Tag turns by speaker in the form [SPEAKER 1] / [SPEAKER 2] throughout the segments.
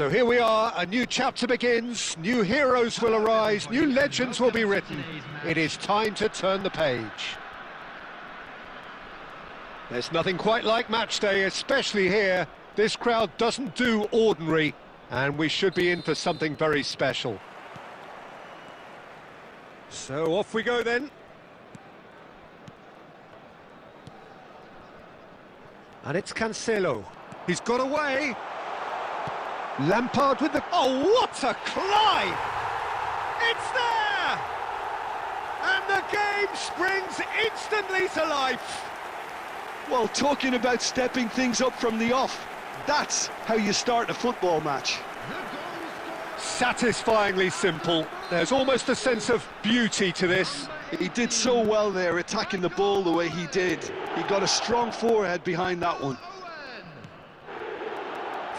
[SPEAKER 1] So here we are, a new chapter begins, new heroes will arise, new legends will be written. It is time to turn the page. There's nothing quite like match day, especially here. This crowd doesn't do ordinary, and we should be in for something very special. So off we go then. And it's Cancelo. He's got away. Lampard with the... Oh, what a climb! It's there! And the game springs instantly to life.
[SPEAKER 2] Well, talking about stepping things up from the off, that's how you start a football match.
[SPEAKER 1] Satisfyingly simple. There's almost a sense of beauty to this.
[SPEAKER 2] He did so well there, attacking the ball the way he did. He got a strong forehead behind that one.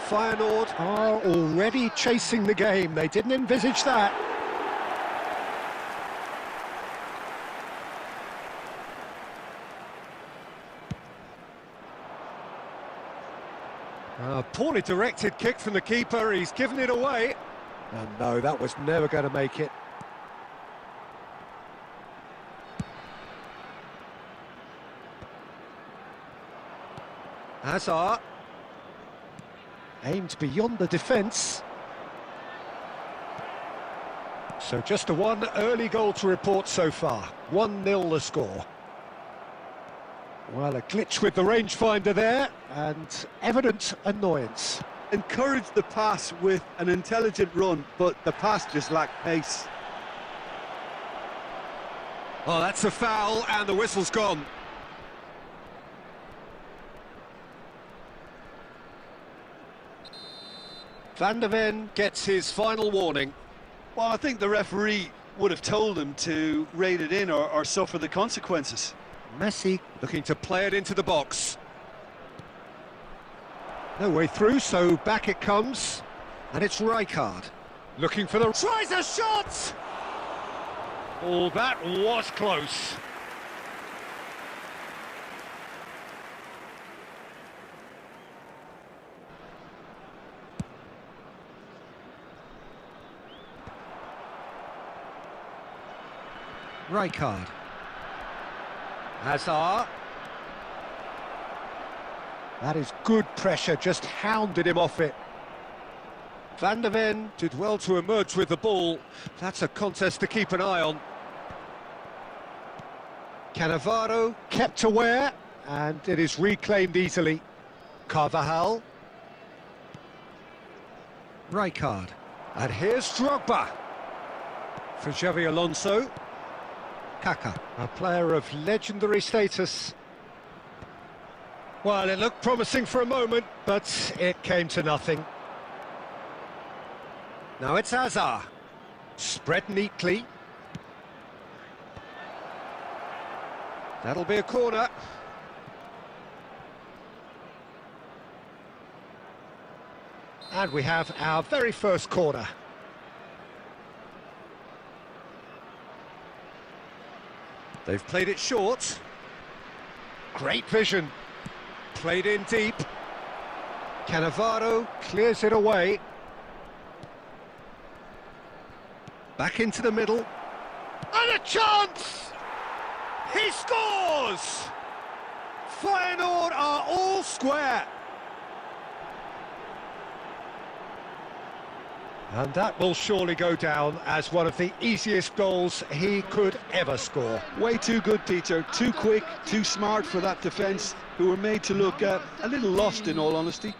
[SPEAKER 1] Feyenoord are already chasing the game. They didn't envisage that. A poorly directed kick from the keeper. He's given it away. And no, that was never going to make it. Hazard. Aimed beyond the defence. So just the one early goal to report so far. 1-0 the score. Well, a glitch with the rangefinder there, and evident annoyance.
[SPEAKER 2] Encouraged the pass with an intelligent run, but the pass just lacked pace.
[SPEAKER 1] Oh, that's a foul, and the whistle's gone. Van de Ven gets his final warning.
[SPEAKER 2] Well, I think the referee would have told him to rein it in or suffer the consequences.
[SPEAKER 1] Messi looking to play it into the box. No way through, so back it comes. And it's Rijkaard. Looking for the... Tries a shot! Oh, that was close. Rijkaard. Hazard. That is good pressure, just hounded him off it. Van de Ven did well to emerge with the ball. That's a contest to keep an eye on. Cannavaro kept aware, and it is reclaimed easily. Carvajal. Rijkaard. And here's Drogba. For Xavi Alonso. Kaka, a player of legendary status. Well, it looked promising for a moment, but it came to nothing. Now it's Hazard. Spread neatly. That'll be a corner. And we have our very first corner. They've played it short. Great vision. Played in deep. Cannavaro clears it away. Back into the middle. And a chance! He scores! Feyenoord are all square. And that will surely go down as one of the easiest goals he could ever score.
[SPEAKER 2] Way too good, Peter. Too quick, too smart for that defence, who were made to look a little lost, in all honesty.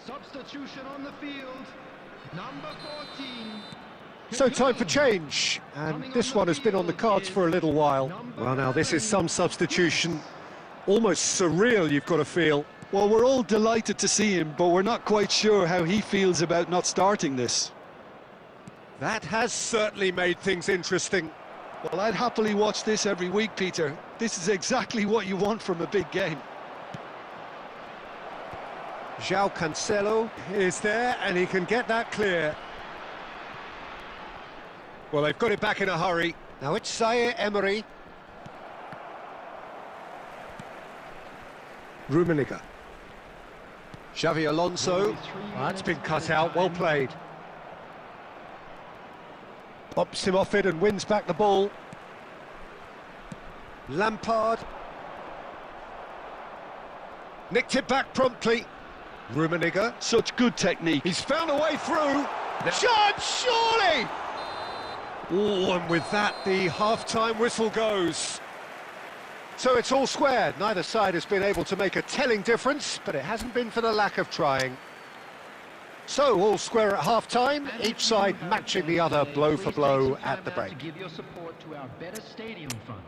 [SPEAKER 3] Substitution on the field, number 14.
[SPEAKER 1] So time for change, and this one has been on the cards for a little while. Well, now this is some substitution, almost surreal, you've got to feel.
[SPEAKER 2] Well, we're all delighted to see him, but we're not quite sure how he feels about not starting this.
[SPEAKER 1] That has certainly made things interesting.
[SPEAKER 2] Well, I'd happily watch this every week, Peter. This is exactly what you want from a big game.
[SPEAKER 1] João Cancelo is there, and he can get that clear. Well, they've got it back in a hurry. Now it's Zaire Emery. Rummenigge. Xavi Alonso. That's been cut out, well played. Bops him off it and wins back the ball. Lampard. Nicked it back promptly. Rummenigge.
[SPEAKER 2] Such good technique.
[SPEAKER 1] He's found a way through. Chance, surely! Oh, and with that, the half-time whistle goes. So it's all square. Neither side has been able to make a telling difference, but it hasn't been for the lack of trying. So all square at half-time, each side matching the other blow for blow at the break.
[SPEAKER 3] To give your support to our Better Stadium Fund.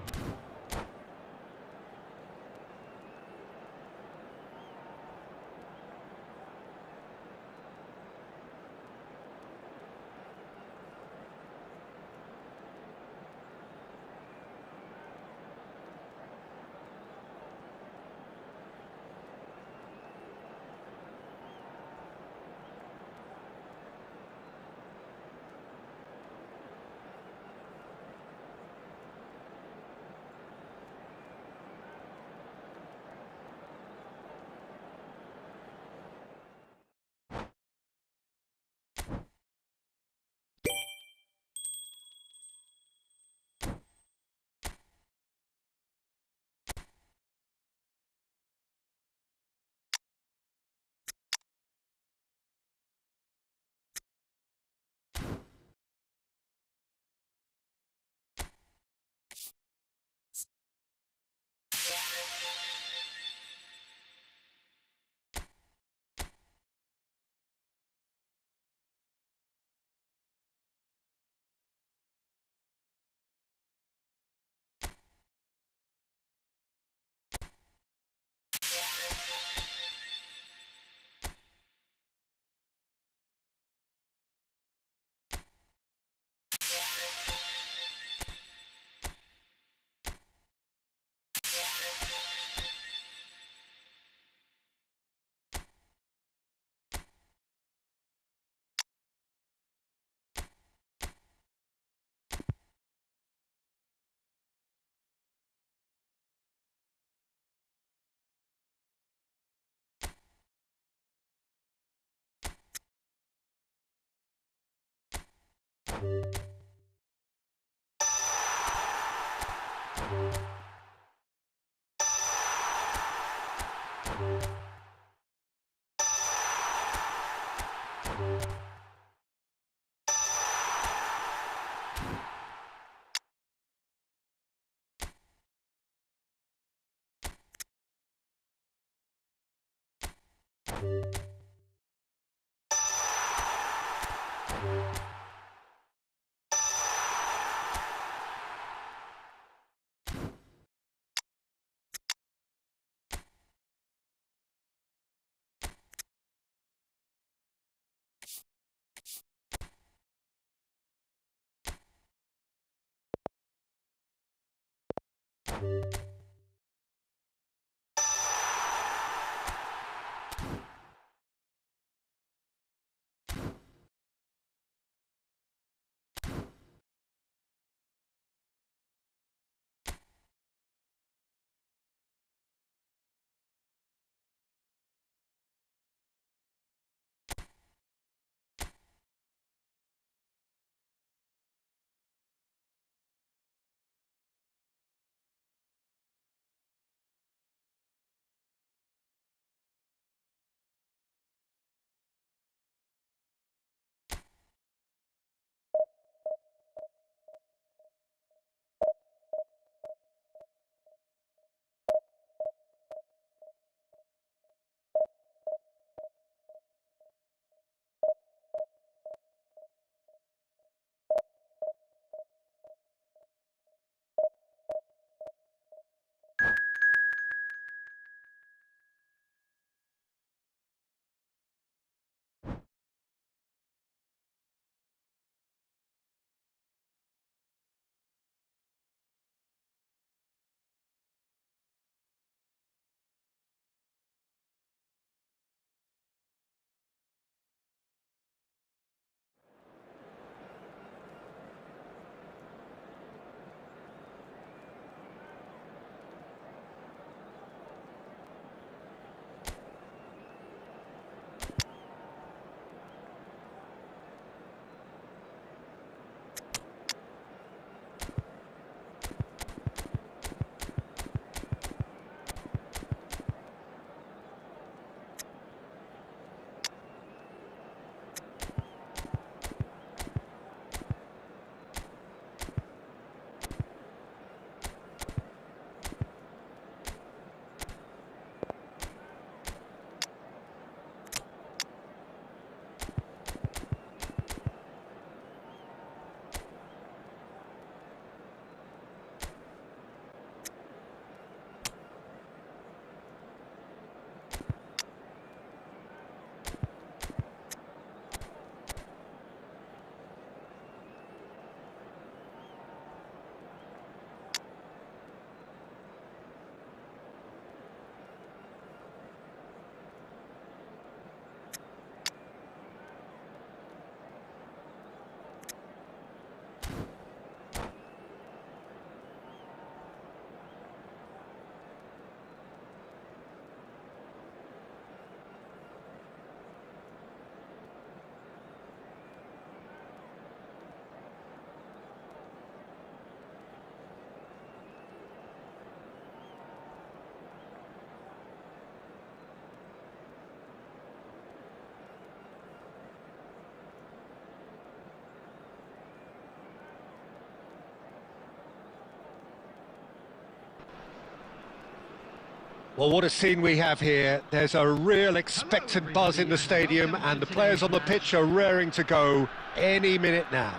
[SPEAKER 1] Well, what a scene we have here. There's a real expectant buzz in the stadium, and the players on the pitch are raring to go any minute now.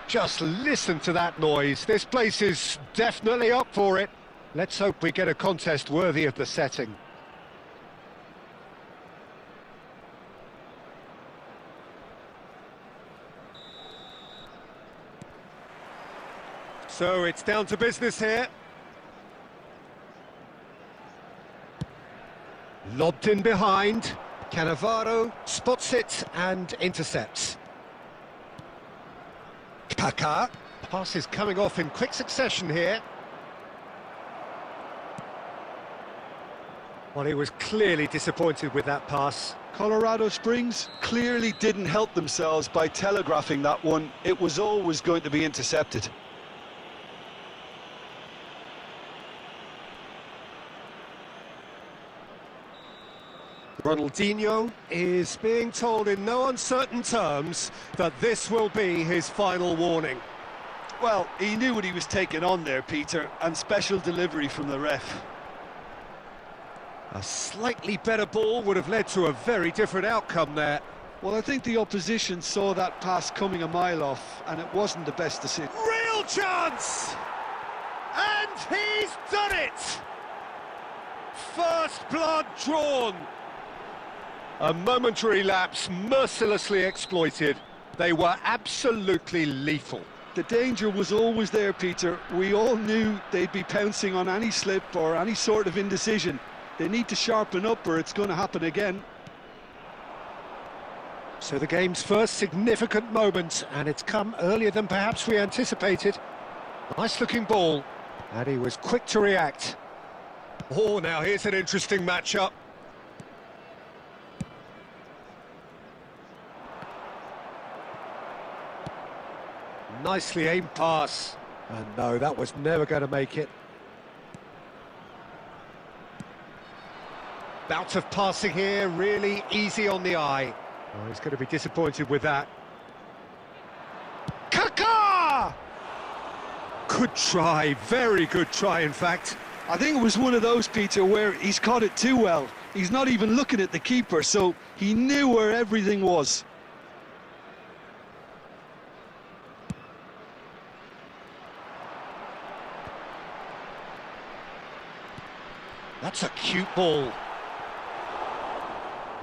[SPEAKER 1] Just listen to that noise. This place is definitely up for it. Let's hope we get a contest worthy of the setting. So it's down to business here. Lobbed in behind. Cannavaro spots it and intercepts. Kaká. Passes coming off in quick succession here. Well, he was clearly disappointed with that pass.
[SPEAKER 2] Colorado Springs clearly didn't help themselves by telegraphing that one. It was always going to be intercepted.
[SPEAKER 1] Ronaldinho is being told in no uncertain terms that this will be his final warning.
[SPEAKER 2] Well, he knew what he was taking on there, Peter, and special delivery from the ref.
[SPEAKER 1] A slightly better ball would have led to a very different outcome there.
[SPEAKER 2] Well, I think the opposition saw that pass coming a mile off, and it wasn't the best decision.
[SPEAKER 1] Real chance! And he's done it! First blood drawn. A momentary lapse mercilessly exploited. They were absolutely lethal.
[SPEAKER 2] The danger was always there, Peter. We all knew they'd be pouncing on any slip or any sort of indecision. They need to sharpen up or it's going to happen again.
[SPEAKER 1] So the game's first significant moment, and it's come earlier than perhaps we anticipated. Nice looking ball, and he was quick to react. Oh, now here's an interesting matchup. Nicely aimed pass. And no, that was never going to make it. Bout of passing here, really easy on the eye. Oh, he's going to be disappointed with that. Kaká! Good try, very good try, in fact.
[SPEAKER 2] I think it was one of those, Peter, where he's caught it too well. He's not even looking at the keeper, so he knew where everything was.
[SPEAKER 1] That's a cute ball.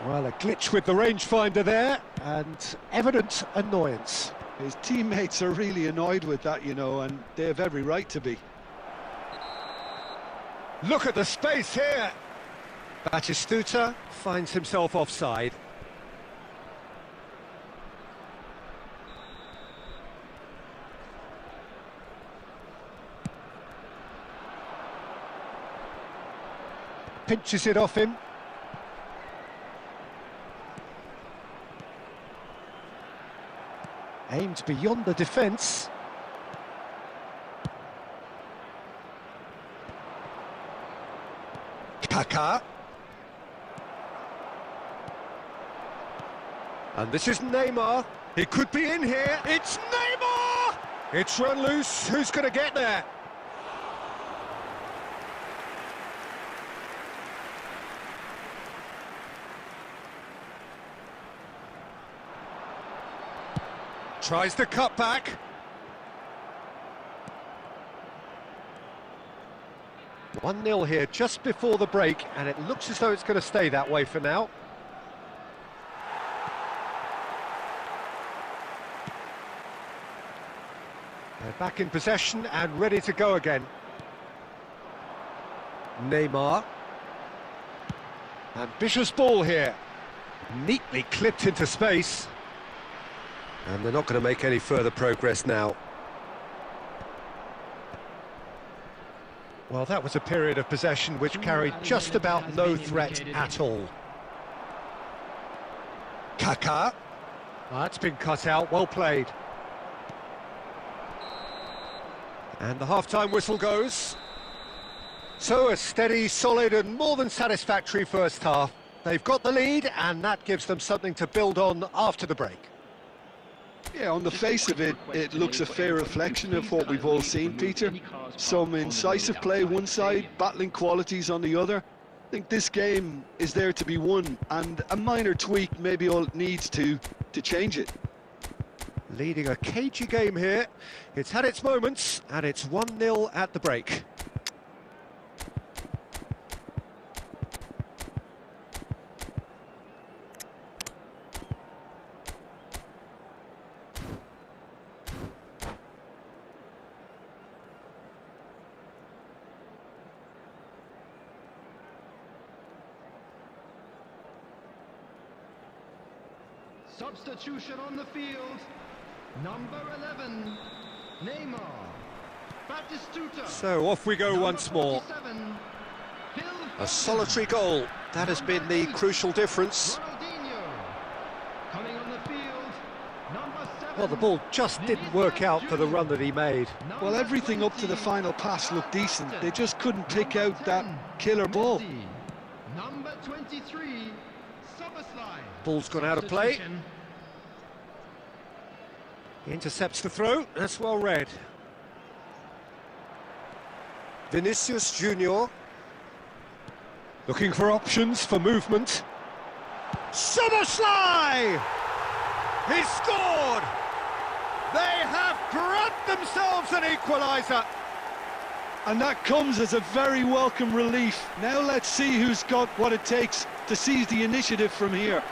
[SPEAKER 1] Well, a glitch with the rangefinder there, and evident annoyance.
[SPEAKER 2] His teammates are really annoyed with that, you know, and they have every right to be.
[SPEAKER 1] Look at the space here. Batistuta finds himself offside. Pinches it off him. Aimed beyond the defence. Kaká. And this is Neymar. He could be in here. It's Neymar! It's run loose. Who's going to get there? Tries the cut back. One 0 here just before the break, and it looks as though it's going to stay that way for now. They're back in possession and ready to go again. Neymar. Ambitious ball here. Neatly clipped into space. And they're not going to make any further progress now. Well, that was a period of possession which carried just about no threat at all. Kaká. That's been cut out, well played. And the half-time whistle goes. So a steady, solid and more than satisfactory first half. They've got the lead and that gives them something to build on after the break.
[SPEAKER 2] Yeah, on the face of it, it looks a fair reflection of what we've all seen, Peter. Some incisive play one side, battling qualities on the other. I think this game is there to be won, and a minor tweak maybe all it needs to change it.
[SPEAKER 1] Leading a cagey game here. It's had its moments, and it's 1-0 at the break.
[SPEAKER 3] Substitution on the field. Number 11, Neymar. Batistuta.
[SPEAKER 1] So off we go once more. A solitary goal. That has been the crucial difference.
[SPEAKER 3] Coming on the field. Number 7.
[SPEAKER 1] Well, the ball just didn't work out for the run that he made.
[SPEAKER 2] Well, everything up to the final pass looked decent. They just couldn't pick out that killer ball.
[SPEAKER 3] Number 23, Szoboszlai.
[SPEAKER 1] Ball's gone out of play. He intercepts the throw. That's well read. Vinicius Junior. Looking for options for movement. Szoboszlai! He scored! They have grabbed themselves an equaliser.
[SPEAKER 2] And that comes as a very welcome relief. Now let's see who's got what it takes to seize the initiative from here.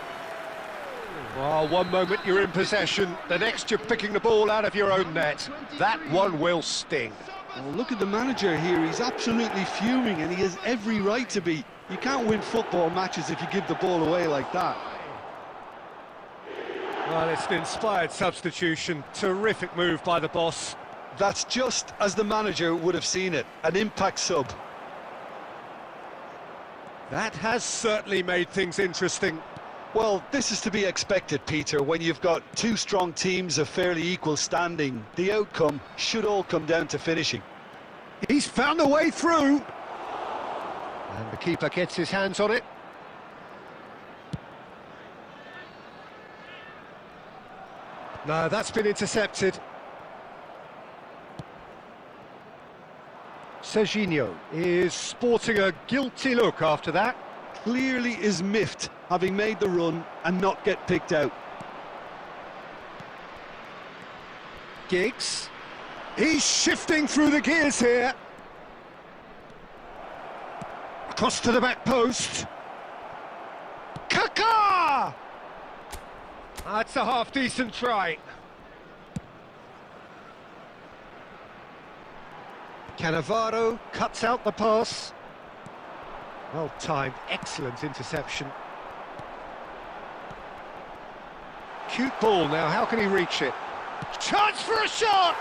[SPEAKER 1] Oh, one moment you're in possession, the next you're picking the ball out of your own net. That one will sting.
[SPEAKER 2] Well, look at the manager here. He's absolutely fuming, and he has every right to be. You can't win football matches if you give the ball away like that.
[SPEAKER 1] Well, it's an inspired substitution. Terrific move by the boss.
[SPEAKER 2] That's just as the manager would have seen it. An impact sub.
[SPEAKER 1] That has certainly made things interesting.
[SPEAKER 2] Well, this is to be expected, Peter. When you've got two strong teams of fairly equal standing, the outcome should all come down to finishing.
[SPEAKER 1] He's found a way through. And the keeper gets his hands on it. No, that's been intercepted. Serginho is sporting a guilty look after that.
[SPEAKER 2] Clearly is miffed, having made the run and not get picked out.
[SPEAKER 1] Giggs. He's shifting through the gears here. Across to the back post. Kaká! That's a half-decent try. Cannavaro cuts out the pass. Well timed, excellent interception. Cute ball now, how can he reach it? Chance for a shot!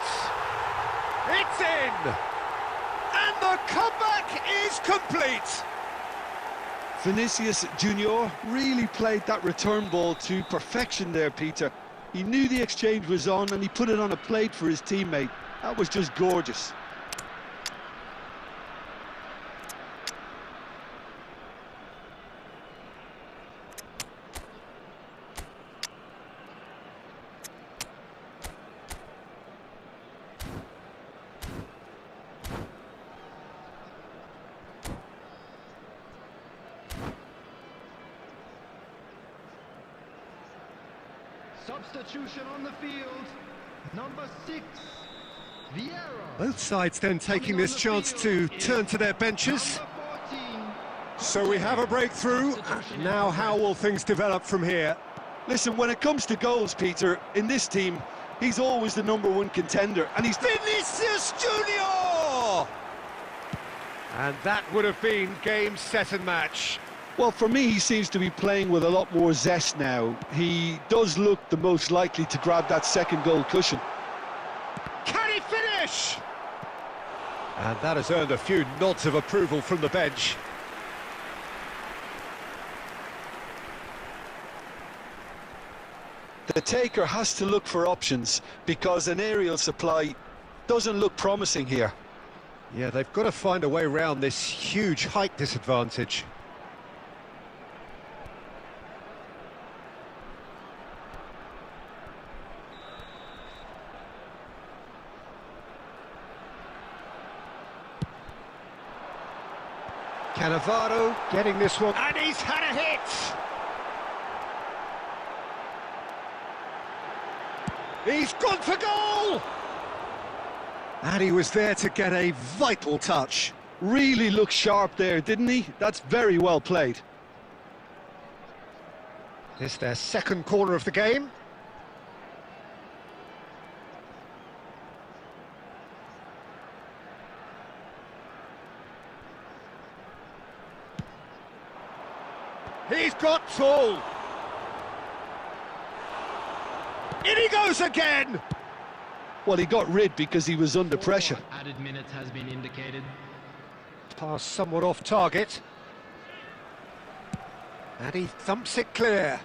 [SPEAKER 1] It's in! And the comeback is complete!
[SPEAKER 2] Vinicius Junior really played that return ball to perfection there, Peter. He knew the exchange was on and he put it on a plate for his teammate. That was just gorgeous.
[SPEAKER 3] Substitution on the field. Number 6, Vieira.
[SPEAKER 1] Both sides then taking this chance to turn to their benches.
[SPEAKER 3] Number 14.
[SPEAKER 1] So we have a breakthrough. Now how will things develop from here?
[SPEAKER 2] Listen, when it comes to goals, Peter, in this team, he's always the #1 contender, and he's...
[SPEAKER 1] Vinicius Junior! And that would have been game, set and match.
[SPEAKER 2] Well, for me, he seems to be playing with a lot more zest now. He does look the most likely to grab that second goal cushion.
[SPEAKER 1] Can he finish? And that has earned a few nods of approval from the bench.
[SPEAKER 2] The taker has to look for options because an aerial supply doesn't look promising here.
[SPEAKER 1] Yeah, they've got to find a way around this huge height disadvantage. Cannavaro getting this one, and he's had a hit! He's gone for goal! And he was there to get a vital touch.
[SPEAKER 2] Really looked sharp there, didn't he? That's very well played.
[SPEAKER 1] It's their second corner of the game. He's got tall. In he goes again.
[SPEAKER 2] Well, he got rid because he was under pressure.
[SPEAKER 3] Added minutes has been indicated.
[SPEAKER 1] Pass somewhat off target. And he thumps it clear.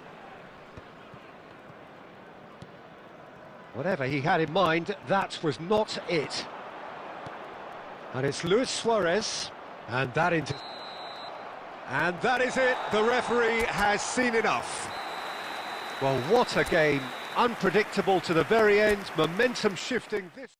[SPEAKER 1] Whatever he had in mind, that was not it. And it's Luis Suarez. And that is it. The referee has seen enough. Well, what a game. Unpredictable to the very end. Momentum shifting this.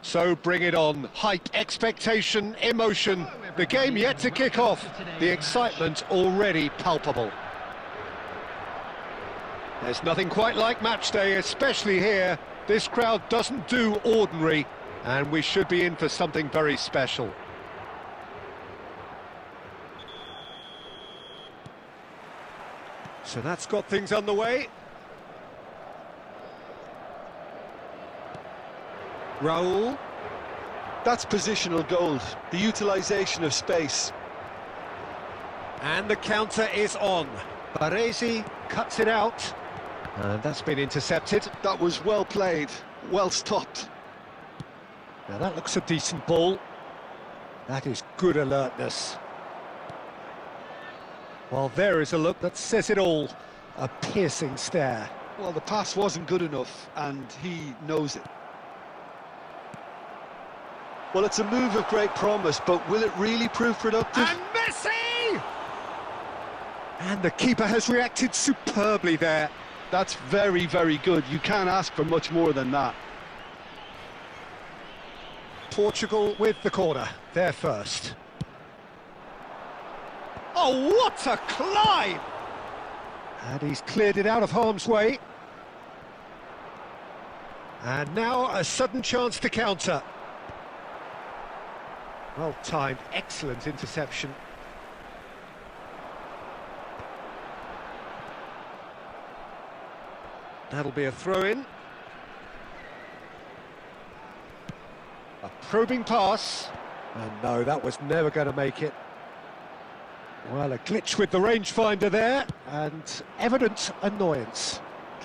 [SPEAKER 1] So bring it on. Hype, expectation, emotion. The game yet to kick off. The excitement already palpable. There's nothing quite like match day, especially here. This crowd doesn't do ordinary, and we should be in for something very special. So that's got things underway. Raul.
[SPEAKER 2] That's positional gold, the utilisation of space.
[SPEAKER 1] And the counter is on. Baresi cuts it out. And that's been intercepted.
[SPEAKER 2] That was well played, well stopped.
[SPEAKER 1] Now that looks a decent ball. That is good alertness. Well, there is a look that says it all. A piercing stare.
[SPEAKER 2] Well, the pass wasn't good enough, and he knows it. Well, it's a move of great promise, but will it really prove productive?
[SPEAKER 1] And Messi! And the keeper has reacted superbly there.
[SPEAKER 2] That's very, very good. You can't ask for much more than that.
[SPEAKER 1] Portugal with the corner. They're first. Oh, what a climb! And he's cleared it out of harm's way. And now a sudden chance to counter. Well timed, excellent interception. That'll be a throw-in. A probing pass. And no, that was never going to make it. Well, a glitch with the rangefinder there, and evident annoyance.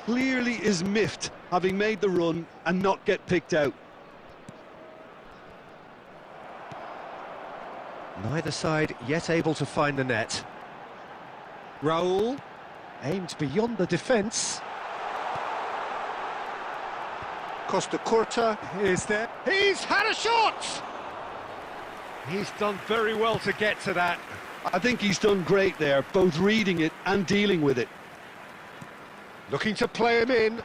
[SPEAKER 2] Clearly is miffed, having made the run and not get picked out.
[SPEAKER 1] Neither side yet able to find the net. Raul, Aimed beyond the defence. Costa Curta is there. He's had a shot! He's done very well to get to that.
[SPEAKER 2] I think he's done great there, both reading it and dealing with it.
[SPEAKER 1] Looking to play him in.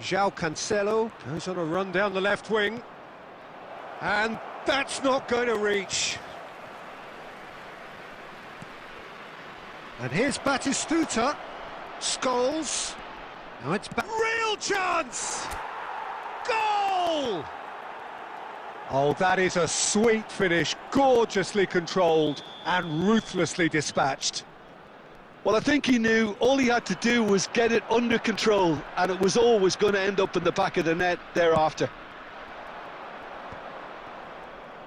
[SPEAKER 1] João Cancelo goes on a run down the left wing. And that's not going to reach. And here's Batistuta. Scholes. Now it's back. Real chance! Goal! Oh, that is a sweet finish, gorgeously controlled and ruthlessly dispatched.
[SPEAKER 2] Well, I think he knew all he had to do was get it under control, and it was always going to end up in the back of the net thereafter.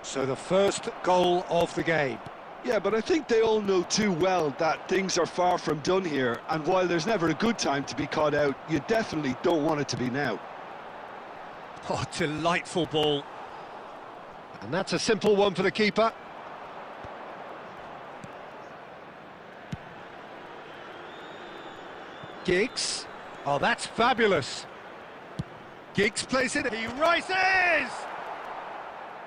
[SPEAKER 1] So the first goal of the game.
[SPEAKER 2] Yeah, but I think they all know too well that things are far from done here, and while there's never a good time to be caught out, you definitely don't want it to be now.
[SPEAKER 1] Oh, delightful ball. And that's a simple one for the keeper. Giggs. Oh, that's fabulous. Giggs plays it. He rises!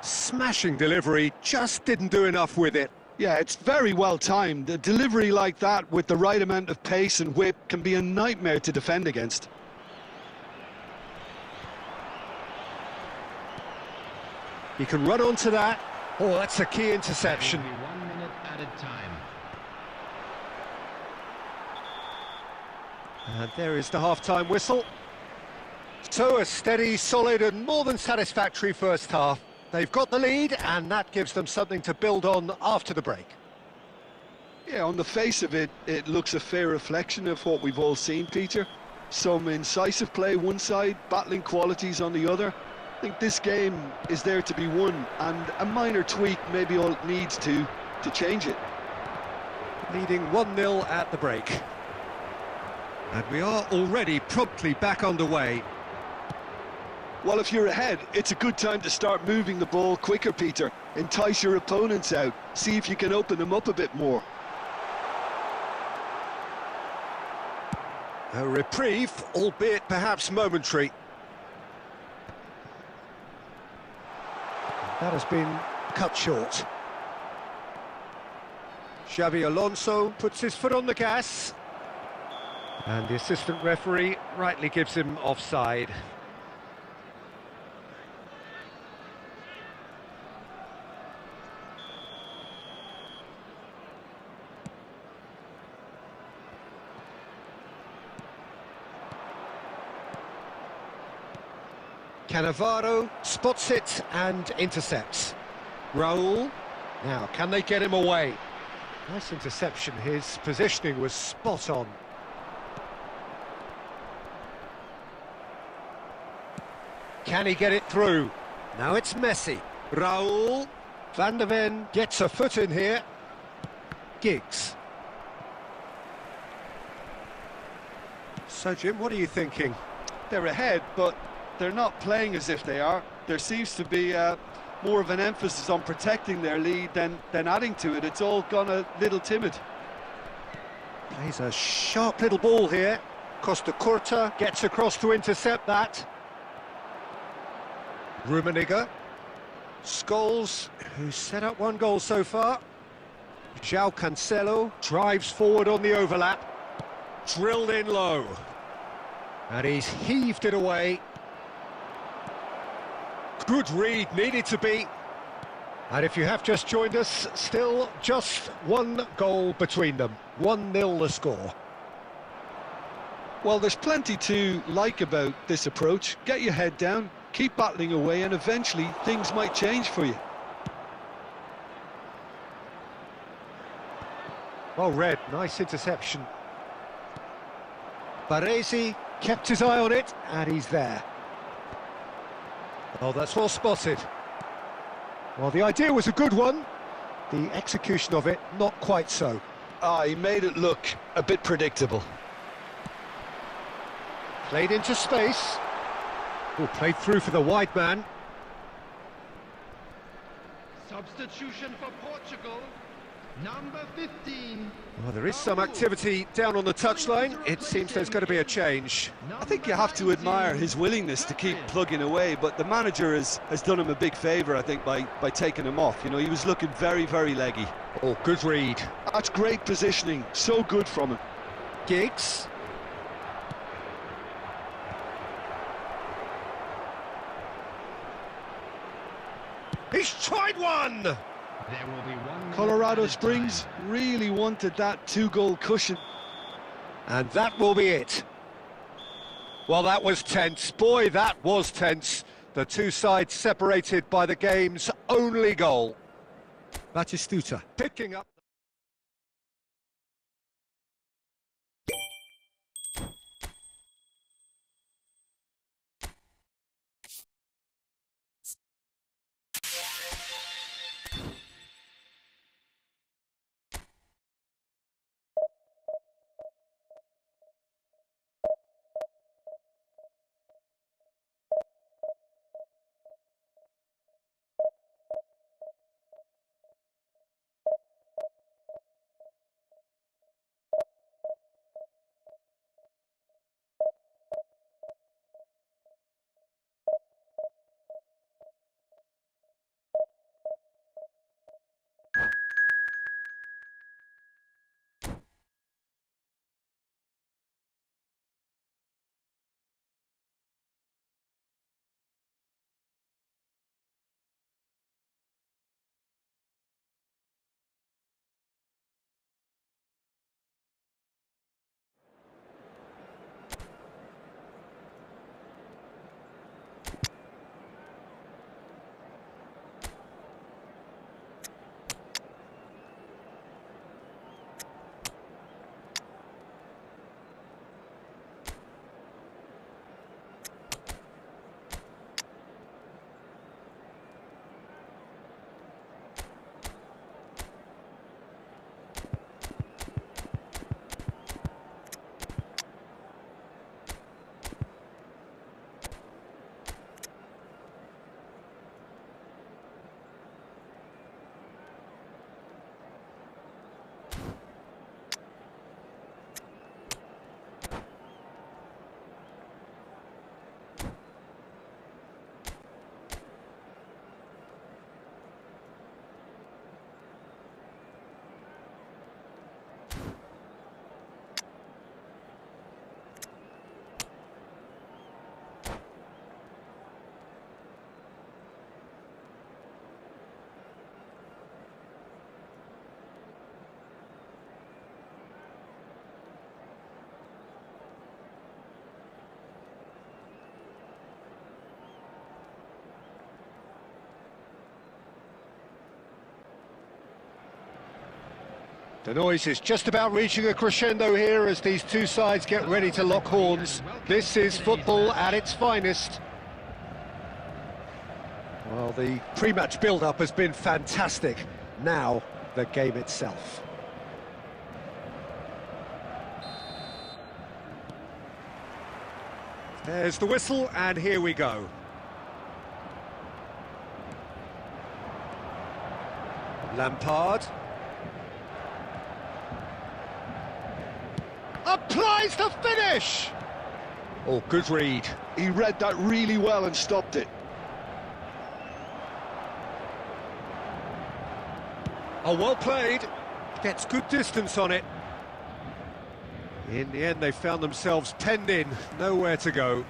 [SPEAKER 1] Smashing delivery, just didn't do enough with it.
[SPEAKER 2] Yeah, it's very well timed. A delivery like that with the right amount of pace and whip can be a nightmare to defend against.
[SPEAKER 1] He can run onto that. Oh, that's a key interception.
[SPEAKER 3] Only 1 minute added time.
[SPEAKER 1] And there is the half-time whistle. So a steady, solid and more than satisfactory first half. They've got the lead and that gives them something to build on after the break.
[SPEAKER 2] Yeah, on the face of it, it looks a fair reflection of what we've all seen, Peter. Some incisive play one side, battling qualities on the other. I think this game is there to be won, and a minor tweak may be all it needs to change it.
[SPEAKER 1] Leading 1-0 at the break. And we are already promptly back underway.
[SPEAKER 2] Well, if you're ahead, it's a good time to start moving the ball quicker, Peter. Entice your opponents out, see if you can open them up a bit more.
[SPEAKER 1] A reprieve, albeit perhaps momentary. That has been cut short. Xabi Alonso puts his foot on the gas. And the assistant referee rightly gives him offside. Cannavaro spots it and intercepts. Raul. Now, can they get him away? Nice interception. His positioning was spot on. Can he get it through? Now it's Messi. Raul. Van de Ven gets a foot in here. Giggs. So, Jim, what are you thinking?
[SPEAKER 2] They're ahead, but they're not playing as if they are. There seems to be more of an emphasis on protecting their lead than adding to it. It's all gone a little timid.
[SPEAKER 1] Plays a sharp little ball here. Costa Curta gets across to intercept that. Rummenigge. Scholes, who's set up one goal so far. João Cancelo drives forward on the overlap. Drilled in low. And he's heaved it away. Good read, needed to be. And if you have just joined us, still just one goal between them. 1-0 the score.
[SPEAKER 2] Well, there's plenty to like about this approach. Get your head down, keep battling away, and eventually things might change for you.
[SPEAKER 1] Well read, nice interception. Baresi kept his eye on it, and he's there. Oh, that's well spotted. Well, the idea was a good one. The execution of it, not quite so.
[SPEAKER 2] He made it look a bit predictable.
[SPEAKER 1] Played into space. Oh, played through for the wide man.
[SPEAKER 3] Substitution for Portugal, number 15.
[SPEAKER 1] Well, there is some activity down on the touchline. It seems there's going to be a change.
[SPEAKER 2] I think you have to admire his willingness to keep plugging away, but the manager has done him a big favour, I think, by taking him off. You know, he was looking very, very leggy.
[SPEAKER 1] Oh, good read.
[SPEAKER 2] That's great positioning, so good from him.
[SPEAKER 1] Giggs. He's tried one!
[SPEAKER 3] There will be one.
[SPEAKER 2] Colorado Springs really wanted that two-goal cushion.
[SPEAKER 1] And that will be it. Well, that was tense. Boy, that was tense. The two sides separated by the game's only goal. Batistuta picking up. The noise is just about reaching a crescendo here as these two sides get ready to lock horns. This is football at its finest. Well, the pre-match build-up has been fantastic. Now, the game itself. There's the whistle, and here we go. Lampard. Applies the finish! Oh, good read.
[SPEAKER 2] He read that really well and stopped it.
[SPEAKER 1] Oh, well played. Gets good distance on it. In the end, they found themselves penned in, nowhere to go.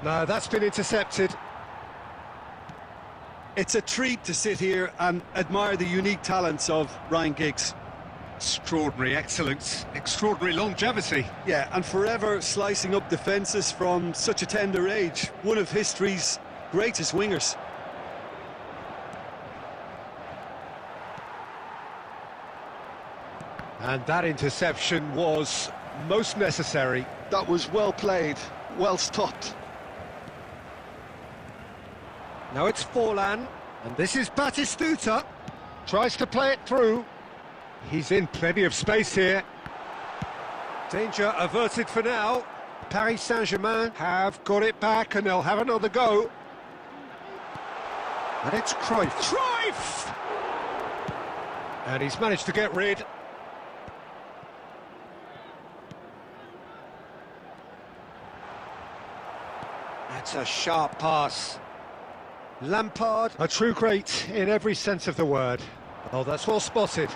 [SPEAKER 1] No, that's been intercepted.
[SPEAKER 2] It's a treat to sit here and admire the unique talents of Ryan Giggs.
[SPEAKER 1] Extraordinary excellence, extraordinary longevity.
[SPEAKER 2] Yeah, and forever slicing up defences from such a tender age. One of history's greatest wingers.
[SPEAKER 1] And that interception was most necessary.
[SPEAKER 2] That was well played, well stopped.
[SPEAKER 1] Now it's Forlan, and this is Batistuta. Tries to play it through. He's in plenty of space here. Danger averted for now. Paris Saint-Germain have got it back and they'll have another go. And it's Cruyff. Cruyff! And he's managed to get rid. That's a sharp pass. Lampard, a true great in every sense of the word. Oh, that's well spotted.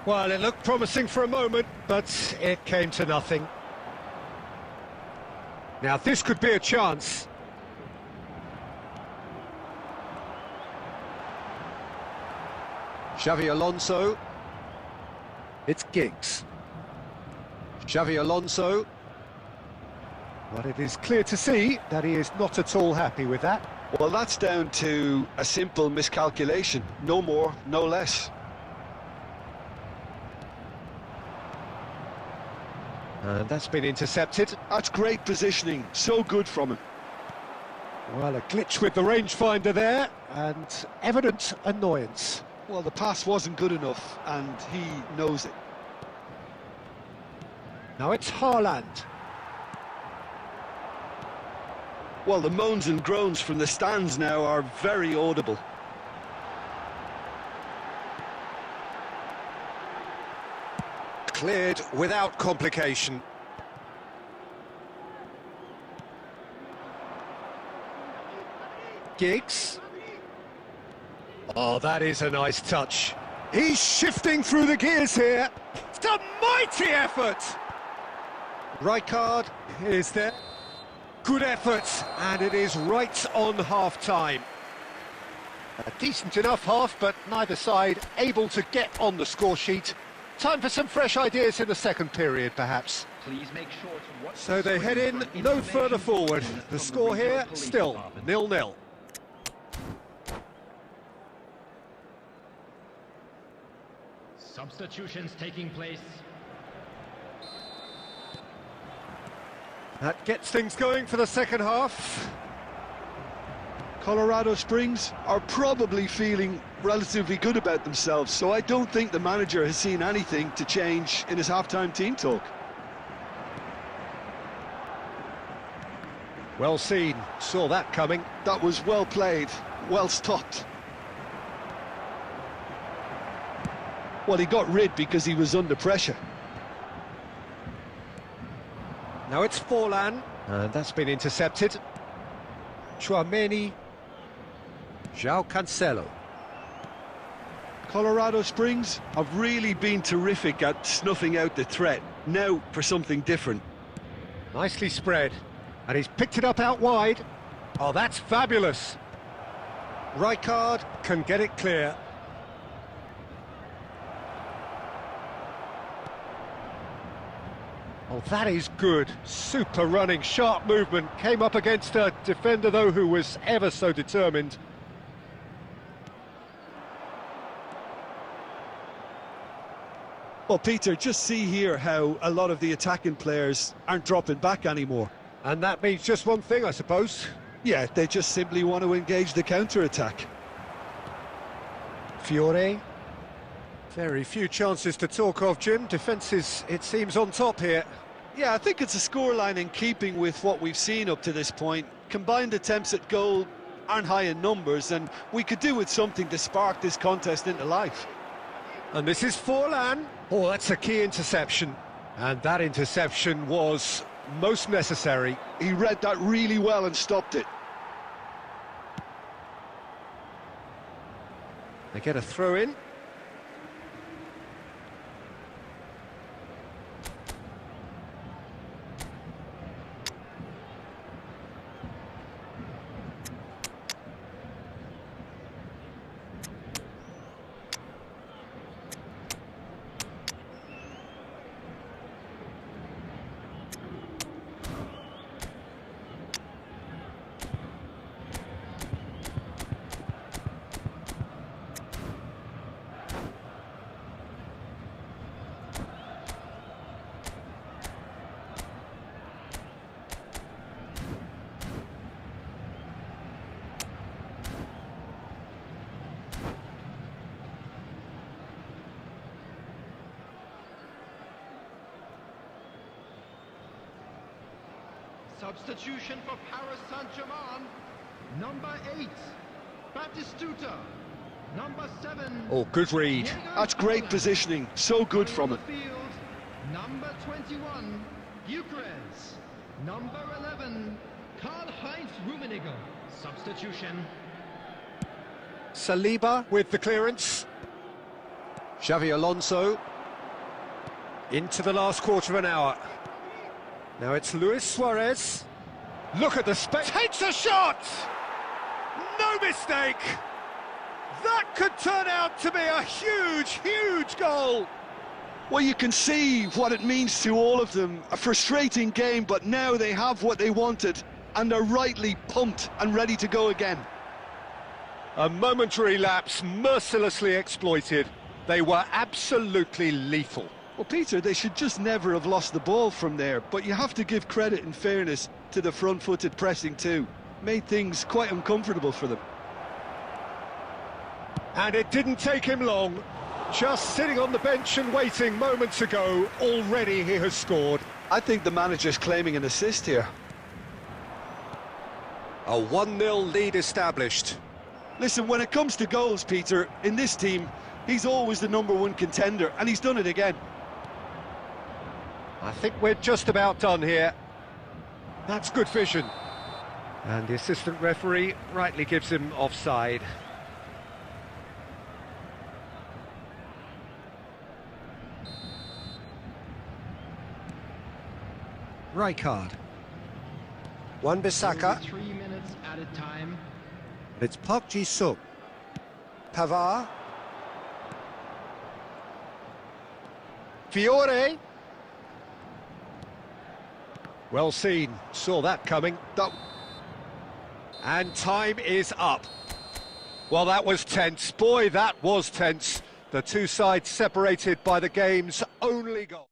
[SPEAKER 1] Well, it looked promising for a moment, but it came to nothing. Now, this could be a chance. Xavi Alonso. It's Giggs. Xavi Alonso. But it is clear to see that he is not at all happy with that.
[SPEAKER 2] Well, that's down to a simple miscalculation. No more, no less.
[SPEAKER 1] And that's been intercepted.
[SPEAKER 2] That's great positioning. So good from him.
[SPEAKER 1] Well, a glitch with the rangefinder there, and evident annoyance.
[SPEAKER 2] Well, the pass wasn't good enough, and he knows it.
[SPEAKER 1] Now it's Haaland.
[SPEAKER 2] Well, the moans and groans from the stands now are very audible.
[SPEAKER 1] Cleared without complication. Giggs. Oh, that is a nice touch. He's shifting through the gears here. It's a mighty effort. Rijkaard is there. Good effort, and it is right on half-time. A decent enough half, but neither side able to get on the score sheet. Time for some fresh ideas in the second period, perhaps.
[SPEAKER 3] Please make sure to watch.
[SPEAKER 1] So they head in no further forward. The score here, still 0-0.
[SPEAKER 3] Substitutions taking place.
[SPEAKER 1] That gets things going for the second half.
[SPEAKER 2] Colorado Springs are probably feeling relatively good about themselves, so I don't think the manager has seen anything to change in his half-time team talk.
[SPEAKER 1] Well seen, saw that coming.
[SPEAKER 2] That was well played, well stopped. Well, he got rid because he was under pressure.
[SPEAKER 1] Now it's Forlan, and that's been intercepted. Tchouameni, João Cancelo.
[SPEAKER 2] Colorado Springs have really been terrific at snuffing out the threat. Now for something different.
[SPEAKER 1] Nicely spread, and he's picked it up out wide. Oh, that's fabulous. Rijkaard can get it clear. Oh, that is good. Super running, sharp movement. Came up against a defender, though, who was ever so determined.
[SPEAKER 2] Well, Peter, just see here how a lot of the attacking players aren't dropping back anymore.
[SPEAKER 1] And that means just one thing, I suppose.
[SPEAKER 2] Yeah, they just simply want to engage the counter-attack.
[SPEAKER 1] Fiore. Very few chances to talk of, Jim. Defence is, it seems, on top here.
[SPEAKER 2] Yeah, I think it's a scoreline in keeping with what we've seen up to this point. Combined attempts at goal aren't high in numbers, and we could do with something to spark this contest into life.
[SPEAKER 1] And this is Forlan. Oh, that's a key interception. And that interception was most necessary.
[SPEAKER 2] He read that really well and stopped it.
[SPEAKER 1] They get a throw in.
[SPEAKER 3] Substitution for Paris Saint-Germain. Number 8, Batistuta. Number 7.
[SPEAKER 1] Oh, good read.
[SPEAKER 3] Diego
[SPEAKER 2] That's great
[SPEAKER 3] Forlan.
[SPEAKER 2] positioning, so good from
[SPEAKER 3] On
[SPEAKER 2] him.
[SPEAKER 3] the field, number 21, Gyökeres. Number 11, Karl-Heinz Rummenigge. Substitution.
[SPEAKER 1] Saliba with the clearance. Xavi Alonso. Into the last quarter of an hour. Now it's Luis Suarez. Look at the space. Takes a shot! No mistake! That could turn out to be a huge, huge goal!
[SPEAKER 2] Well, you can see what it means to all of them. A frustrating game, but now they have what they wanted, and they're rightly pumped and ready to go again.
[SPEAKER 1] A momentary lapse mercilessly exploited. They were absolutely lethal.
[SPEAKER 2] Well, Peter, they should just never have lost the ball from there, but you have to give credit and fairness to the front-footed pressing too. Made things quite uncomfortable for them.
[SPEAKER 1] And it didn't take him long. Just sitting on the bench and waiting moments ago, already he has scored.
[SPEAKER 2] I think the manager's claiming an assist here.
[SPEAKER 1] A 1-0 lead established.
[SPEAKER 2] Listen, when it comes to goals, Peter, in this team, he's always the #1 contender, and he's done it again.
[SPEAKER 1] I think we're just about done here. That's good vision. And the assistant referee rightly gives him offside. Rijkaard. Wan-Bissaka.
[SPEAKER 3] Only 3 minutes added time.
[SPEAKER 1] It's Park Ji-suk. Pavard. Fiore. Well seen, saw that coming. And time is up. Well, that was tense. Boy, that was tense. The two sides separated by the game's only goal.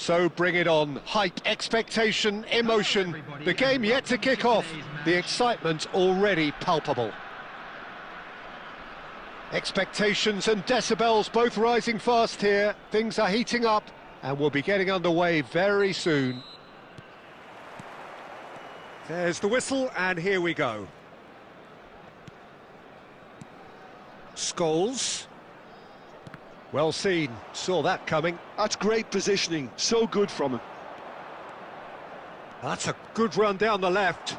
[SPEAKER 1] So bring it on. Hype, expectation, emotion. The game yet to kick off. The excitement already palpable. Expectations and decibels both rising fast here. Things are heating up and we'll be getting underway very soon. There's the whistle and here we go. Scholes. Well seen, saw that coming.
[SPEAKER 2] That's great positioning, so good from him.
[SPEAKER 1] That's a good run down the left.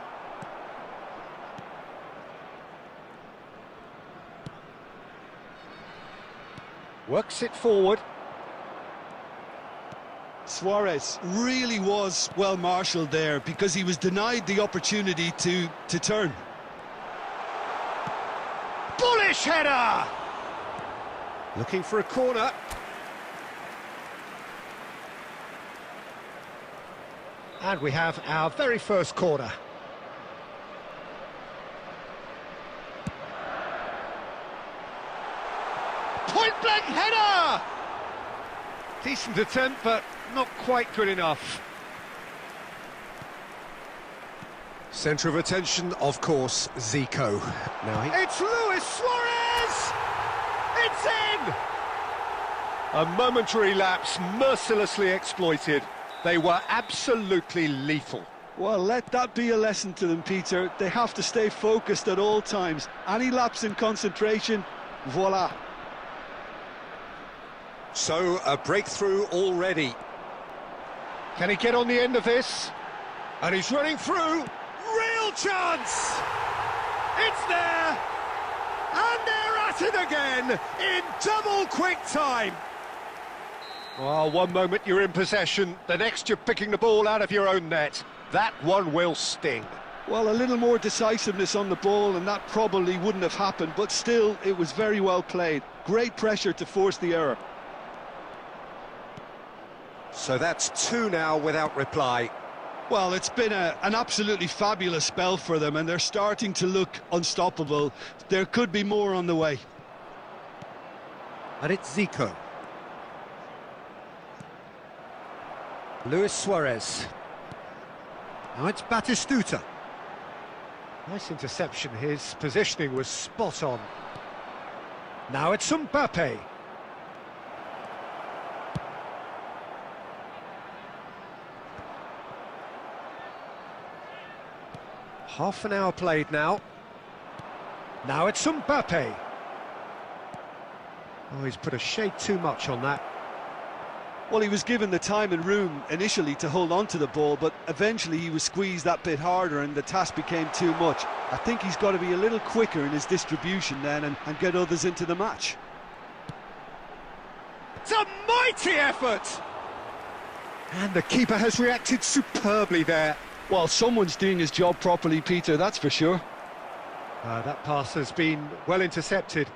[SPEAKER 1] Works it forward.
[SPEAKER 2] Suarez really was well marshalled there because he was denied the opportunity to turn.
[SPEAKER 1] Bullish header! Looking for a corner. And we have our very first corner. Point-blank header! Decent attempt, but not quite good enough. Centre of attention, of course, Zico. It's Luis Suarez! It's in! A momentary lapse, mercilessly exploited. They were absolutely lethal.
[SPEAKER 2] Well, let that be a lesson to them, Peter. They have to stay focused at all times. Any lapse in concentration, voila.
[SPEAKER 1] So, a breakthrough already. Can he get on the end of this? And he's running through. Real chance! It's there! And they're at it again in double quick time. Well, one moment you're in possession, the next you're picking the ball out of your own net. That one will sting.
[SPEAKER 2] Well, a little more decisiveness on the ball and that probably wouldn't have happened, but still, it was very well played. Great pressure to force the error.
[SPEAKER 1] So that's two now without reply.
[SPEAKER 2] Well, it's been an absolutely fabulous spell for them and they're starting to look unstoppable. There could be more on the way.
[SPEAKER 1] And it's Zico. Luis Suarez. Now it's Batistuta. Nice interception, his positioning was spot on. Now it's Mbappe. Half an hour played now. Now it's Mbappe. Oh, he's put a shade too much on that.
[SPEAKER 2] Well, he was given the time and room initially to hold on to the ball, but eventually he was squeezed that bit harder and the task became too much. I think he's got to be a little quicker in his distribution then and get others into the match.
[SPEAKER 1] It's a mighty effort! And the keeper has reacted superbly there.
[SPEAKER 2] Well, someone's doing his job properly, Peter, that's for sure.
[SPEAKER 1] That pass has been well intercepted.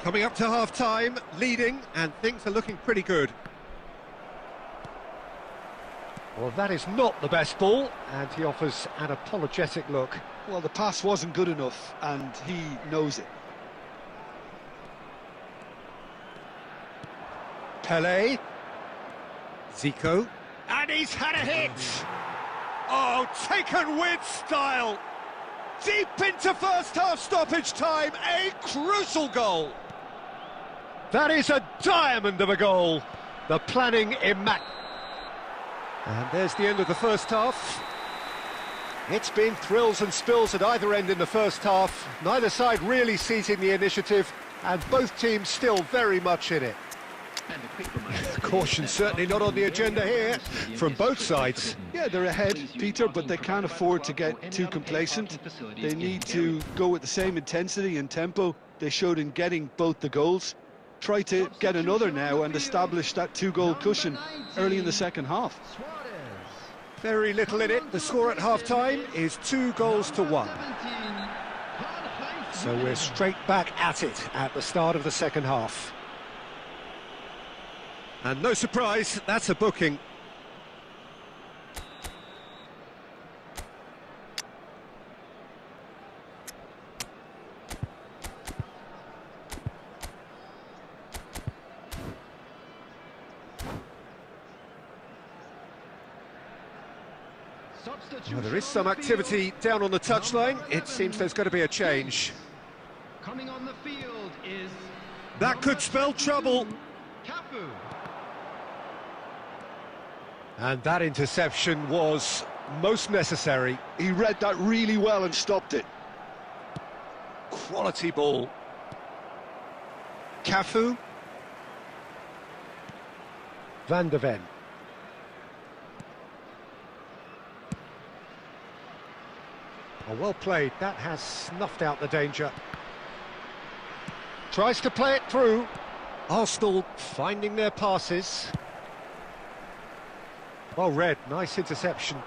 [SPEAKER 1] Coming up to half-time, leading, and things are looking pretty good. Well, that is not the best ball, and he offers an apologetic look.
[SPEAKER 2] Well, the pass wasn't good enough, and he knows it.
[SPEAKER 1] Pelé. Zico. And he's had a hit! Oh, taken with style! Deep into first-half stoppage time, a crucial goal! That is a diamond of a goal. The planning immaculate. And there's the end of the first half. It's been thrills and spills at either end in the first half. Neither side really seizing the initiative, and both teams still very much in it. Caution certainly not on the agenda here, from both sides.
[SPEAKER 2] Yeah, they're ahead, Peter, but they can't afford to get too complacent. They need to go with the same intensity and tempo they showed in getting both the goals. Try to get another now and establish that two-goal cushion early in the second half.
[SPEAKER 1] Very little in it. The score at half-time is 2-1. So we're straight back at it at the start of the second half. And no surprise, that's a booking. Well, there is some activity down on the touchline. It seems there's going to be a change.
[SPEAKER 3] Coming on the field is
[SPEAKER 1] That could spell trouble.
[SPEAKER 3] Cafu.
[SPEAKER 1] And that interception was most necessary.
[SPEAKER 2] He read that really well and stopped it.
[SPEAKER 1] Quality ball. Cafu. Van de Ven. Oh, well played. That has snuffed out the danger. Tries to play it through. Arsenal finding their passes. Well read, nice interception.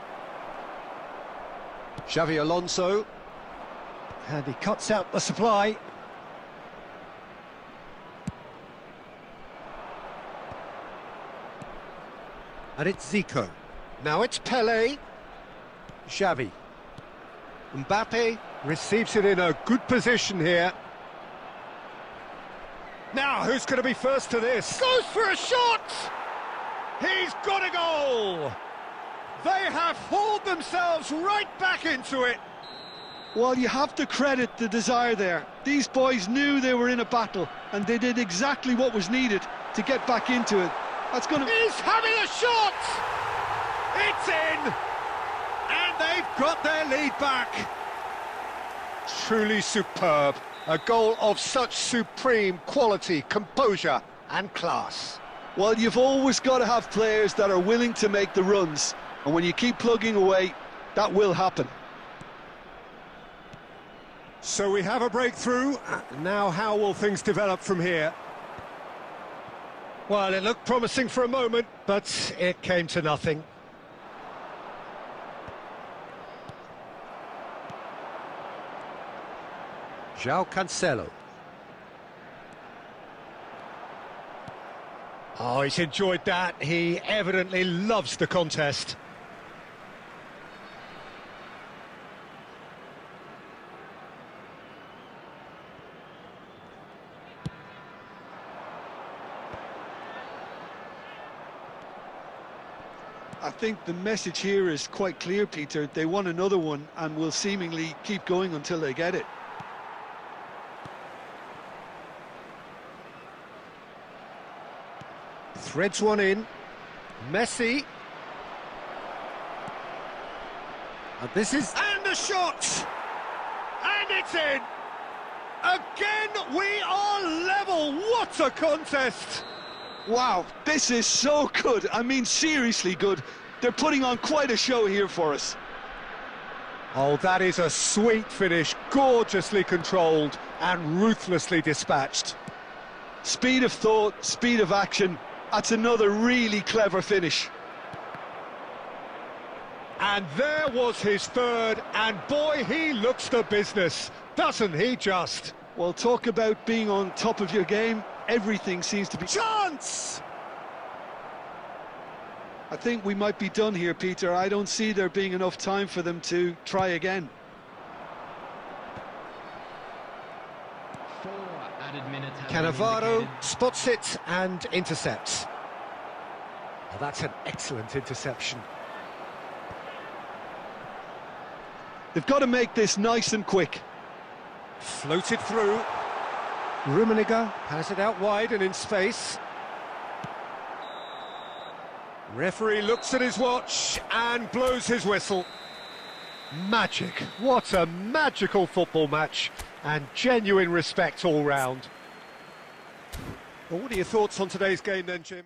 [SPEAKER 1] Xavi Alonso. And he cuts out the supply. And it's Zico. Now it's Pele. Xavi. Mbappe receives it in a good position here. Now, who's going to be first to this? Goes for a shot! He's got a goal! They have hauled themselves right back into it.
[SPEAKER 2] Well, you have to credit the desire there. These boys knew they were in a battle, and they did exactly what was needed to get back into it. That's going to...
[SPEAKER 1] He's having a shot! It's in! And they've got their lead back. Truly superb. A goal of such supreme quality, composure and class.
[SPEAKER 2] Well, you've always got to have players that are willing to make the runs. And when you keep plugging away, that will happen.
[SPEAKER 1] So we have a breakthrough. Now how will things develop from here? Well, it looked promising for a moment, but it came to nothing. João Cancelo. Oh, he's enjoyed that. He evidently loves the contest.
[SPEAKER 2] I think the message here is quite clear, Peter. They want another one and will seemingly keep going until they get it.
[SPEAKER 1] Threads one in. Messi. And this is... And the shot! And it's in! Again, we are level! What a contest!
[SPEAKER 2] Wow, this is so good. I mean, seriously good. They're putting on quite a show here for us.
[SPEAKER 1] Oh, that is a sweet finish, gorgeously controlled and ruthlessly dispatched.
[SPEAKER 2] Speed of thought, speed of action. That's another really clever finish.
[SPEAKER 1] And there was his third, and boy, he looks the business, doesn't he just?
[SPEAKER 2] Well, talk about being on top of your game. Everything seems to be...
[SPEAKER 1] Chance!
[SPEAKER 2] I think we might be done here, Peter. I don't see there being enough time for them to try again.
[SPEAKER 3] 4 added minutes have been
[SPEAKER 1] Cannavaro
[SPEAKER 3] indicated.
[SPEAKER 1] spots it and intercepts. Oh, that's an excellent interception.
[SPEAKER 2] They've got to make this nice and quick.
[SPEAKER 1] Floated through. Rummenigge has it out wide and in space. Referee looks at his watch and blows his whistle. Magic. What a magical football match. And genuine respect all round. Well, what are your thoughts on today's game then, Jim?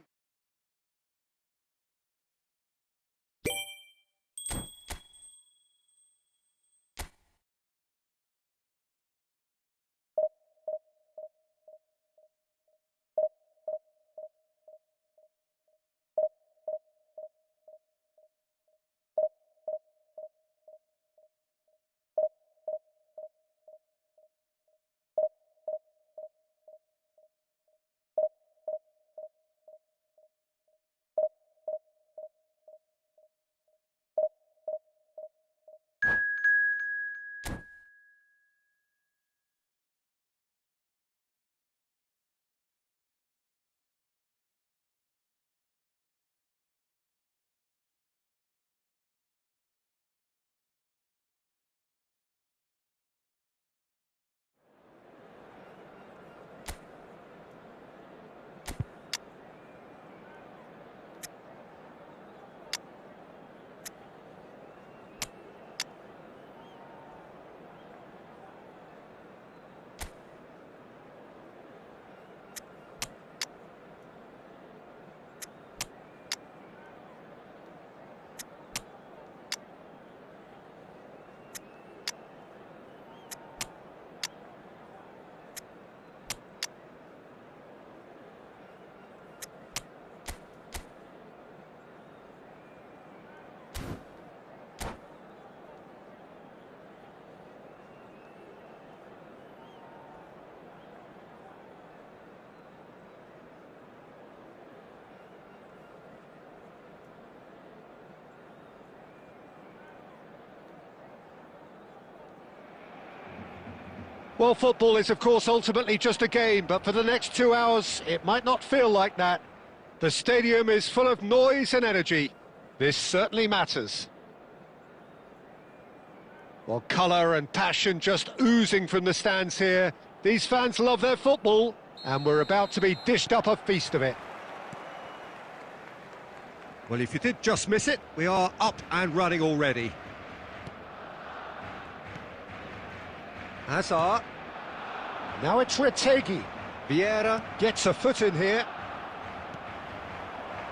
[SPEAKER 1] Well, football is, of course, ultimately just a game, but for the next 2 hours, it might not feel like that. The stadium is full of noise and energy. This certainly matters. Well, colour and passion just oozing from the stands here. These fans love their football, and we're about to be dished up a feast of it.
[SPEAKER 4] Well, if you did just miss it, we are up and running already. Hazard.
[SPEAKER 1] Now it's Retegui.
[SPEAKER 4] Vieira
[SPEAKER 1] Gets a foot in here.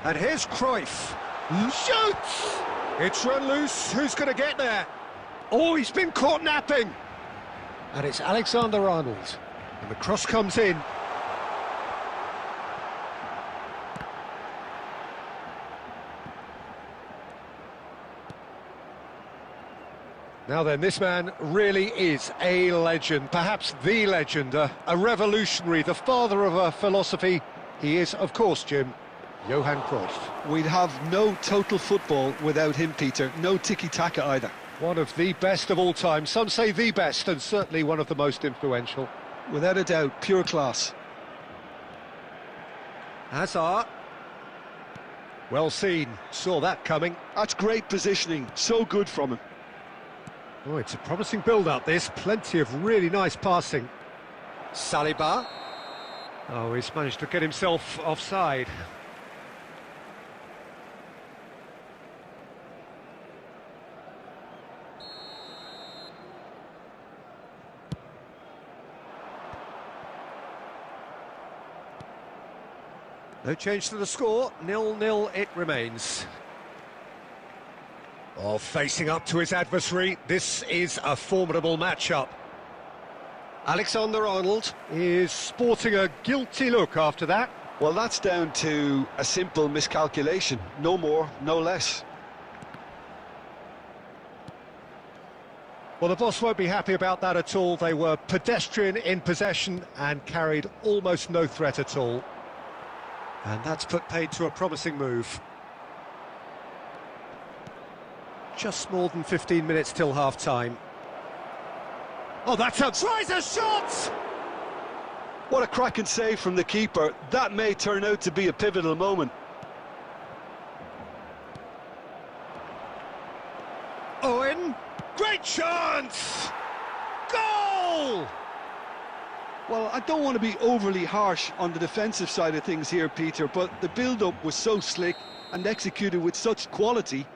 [SPEAKER 4] and here's Cruyff.
[SPEAKER 1] Shoots! It's run loose. Who's going to get there? Oh, he's been caught napping. And it's Alexander-Arnold. And the cross comes in. Now then, this man really is a legend, perhaps the legend, a revolutionary, the father of a philosophy. He is, of course, Jim, Johan Cruyff.
[SPEAKER 2] We'd have no total football without him, Peter. No tiki-taka either.
[SPEAKER 1] One of the best of all time. Some say the best, and certainly one of the most influential.
[SPEAKER 2] Without a doubt, pure class.
[SPEAKER 4] Hazard.
[SPEAKER 1] Well seen, saw that coming.
[SPEAKER 2] That's great positioning, so good from him.
[SPEAKER 1] Oh, it's a promising build-up, this. Plenty of really nice passing.
[SPEAKER 4] Saliba.
[SPEAKER 1] Oh, he's managed to get himself offside.
[SPEAKER 4] No change to the score, 0-0 it remains.
[SPEAKER 1] Oh, facing up to his adversary, this is a formidable matchup. Alexander-Arnold is sporting a guilty look after that.
[SPEAKER 2] Well, that's down to a simple miscalculation. No more, no less.
[SPEAKER 1] Well, the boss won't be happy about that at all. They were pedestrian in possession and carried almost no threat at all. And that's put paid to a promising move. Just more than 15 minutes till half-time. Oh, that's a... tries a shot!
[SPEAKER 2] What a cracking save from the keeper. That may turn out to be a pivotal moment.
[SPEAKER 1] Owen, great chance! Goal!
[SPEAKER 2] Well, I don't want to be overly harsh on the defensive side of things here, Peter, but the build-up was so slick and executed with such quality,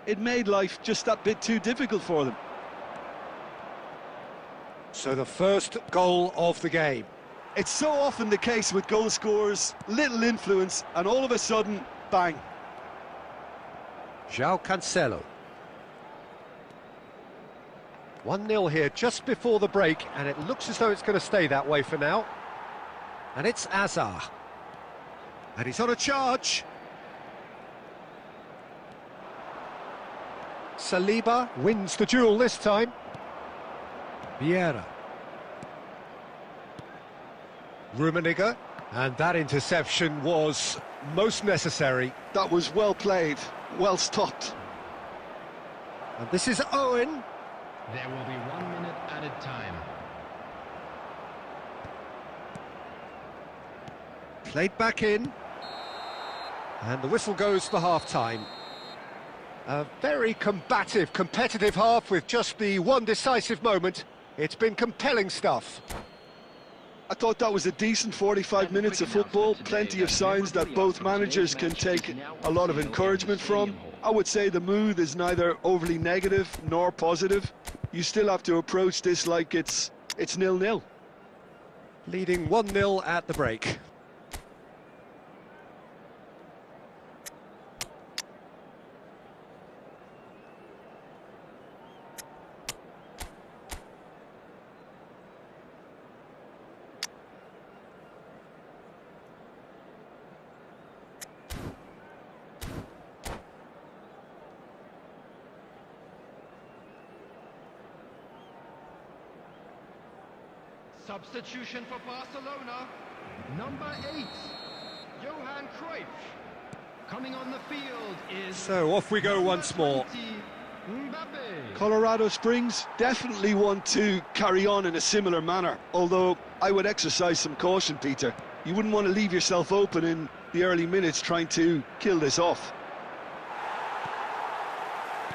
[SPEAKER 2] it made life just that bit too difficult for them.
[SPEAKER 1] So the first goal of the game.
[SPEAKER 2] It's so often the case with goal scorers, little influence, and all of a sudden, bang.
[SPEAKER 4] João Cancelo.
[SPEAKER 1] 1-0 here just before the break, and it looks as though it's going to stay that way for now.
[SPEAKER 4] And it's Hazard. And he's on a charge.
[SPEAKER 1] Saliba wins the duel this time.
[SPEAKER 4] Vieira.
[SPEAKER 1] Rummenigge, and that interception was most necessary.
[SPEAKER 2] That was well played, well stopped.
[SPEAKER 1] And this is Owen.
[SPEAKER 3] There will be 1 minute added time.
[SPEAKER 1] Played back in. And the whistle goes for half-time. A very combative, competitive half with just the one decisive moment. It's been compelling stuff.
[SPEAKER 2] I thought that was a decent 45 minutes of football, plenty of signs that both managers can take a lot of encouragement from. I would say the mood is neither overly negative nor positive. You still have to approach this like it's 0-0.
[SPEAKER 1] Leading 1-0 at the break.
[SPEAKER 3] Substitution for Barcelona, number 8, Johan Cruyff. Coming on the field is...
[SPEAKER 1] So off we go once more.
[SPEAKER 3] 20, Mbappe.
[SPEAKER 2] Colorado Springs definitely want to carry on in a similar manner, although I would exercise some caution, Peter. You wouldn't want to leave yourself open in the early minutes trying to kill this off.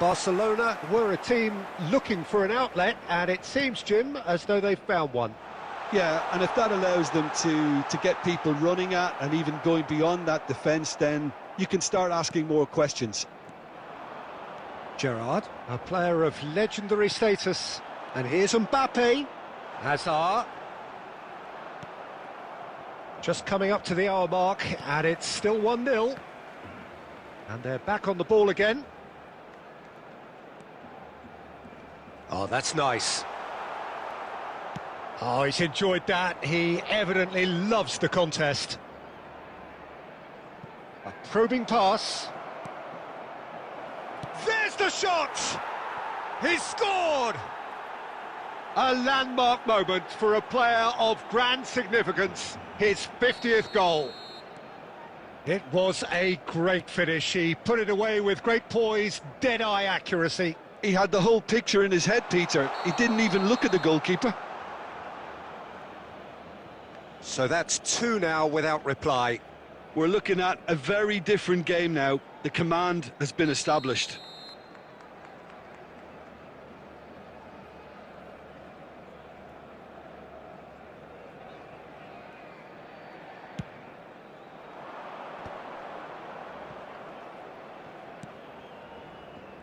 [SPEAKER 1] Barcelona were a team looking for an outlet, and it seems, Jim, as though they've found one.
[SPEAKER 2] Yeah, and if that allows them to get people running at and even going beyond that defence, then you can start asking more questions.
[SPEAKER 1] Gerrard, a player of legendary status. And here's Mbappe. Hazard. Just coming up to the hour mark, and it's still 1-0. And they're back on the ball again. Oh, that's nice. Oh, he's enjoyed that. He evidently loves the contest. A probing pass. There's the shot! He's scored! A landmark moment for a player of grand significance, his 50th goal. It was a great finish. He put it away with great poise, dead-eye accuracy.
[SPEAKER 2] He had the whole picture in his head, Peter. He didn't even look at the goalkeeper.
[SPEAKER 4] So that's 2 now without reply.
[SPEAKER 2] We're looking at a very different game now. The command has been established.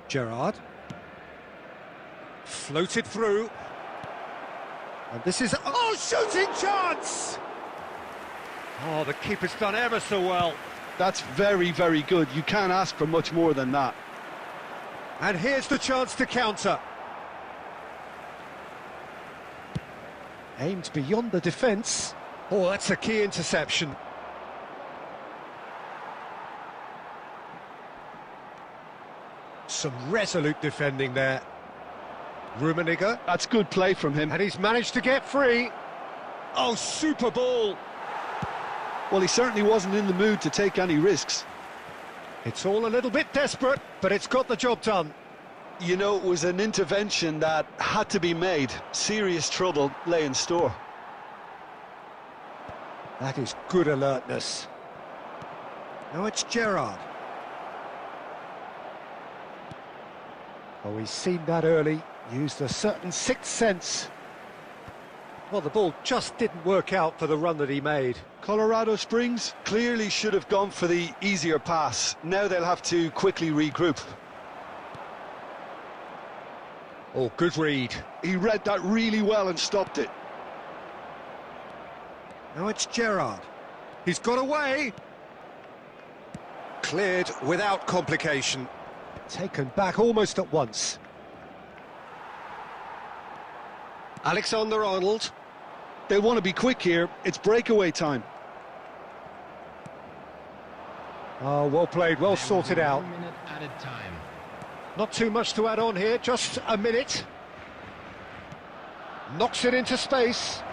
[SPEAKER 1] Gerrard. Floated through. And this is... Oh, shooting chance! Oh, the keeper's done ever so well.
[SPEAKER 2] That's very, very good. You can't ask for much more than that.
[SPEAKER 1] And here's the chance to counter. Aimed beyond the defence. Oh, that's a key interception. Some resolute defending there. Rummenigge.
[SPEAKER 2] That's good play from him.
[SPEAKER 1] And he's managed to get free. Oh, super ball.
[SPEAKER 2] Well, he certainly wasn't in the mood to take any risks.
[SPEAKER 1] It's all a little bit desperate, but it's got the job done.
[SPEAKER 2] You know, it was an intervention that had to be made. Serious trouble lay in store.
[SPEAKER 1] That is good alertness. Now it's Gerrard. Oh, he's seen that early, used a certain sixth sense. Well, the ball just didn't work out for the run that he made.
[SPEAKER 2] Colorado Springs clearly should have gone for the easier pass. Now they'll have to quickly regroup.
[SPEAKER 1] Oh, good read.
[SPEAKER 2] He read that really well and stopped it.
[SPEAKER 1] Now it's Gerrard. He's got away.
[SPEAKER 4] Cleared without complication.
[SPEAKER 1] Taken back almost at once.
[SPEAKER 4] Alexander-Arnold.
[SPEAKER 2] They want to be quick here. It's breakaway time.
[SPEAKER 1] Oh, well played, well sorted out.
[SPEAKER 3] 1 minute added time.
[SPEAKER 1] Not too much to add on here, just a minute. Knocks it into space.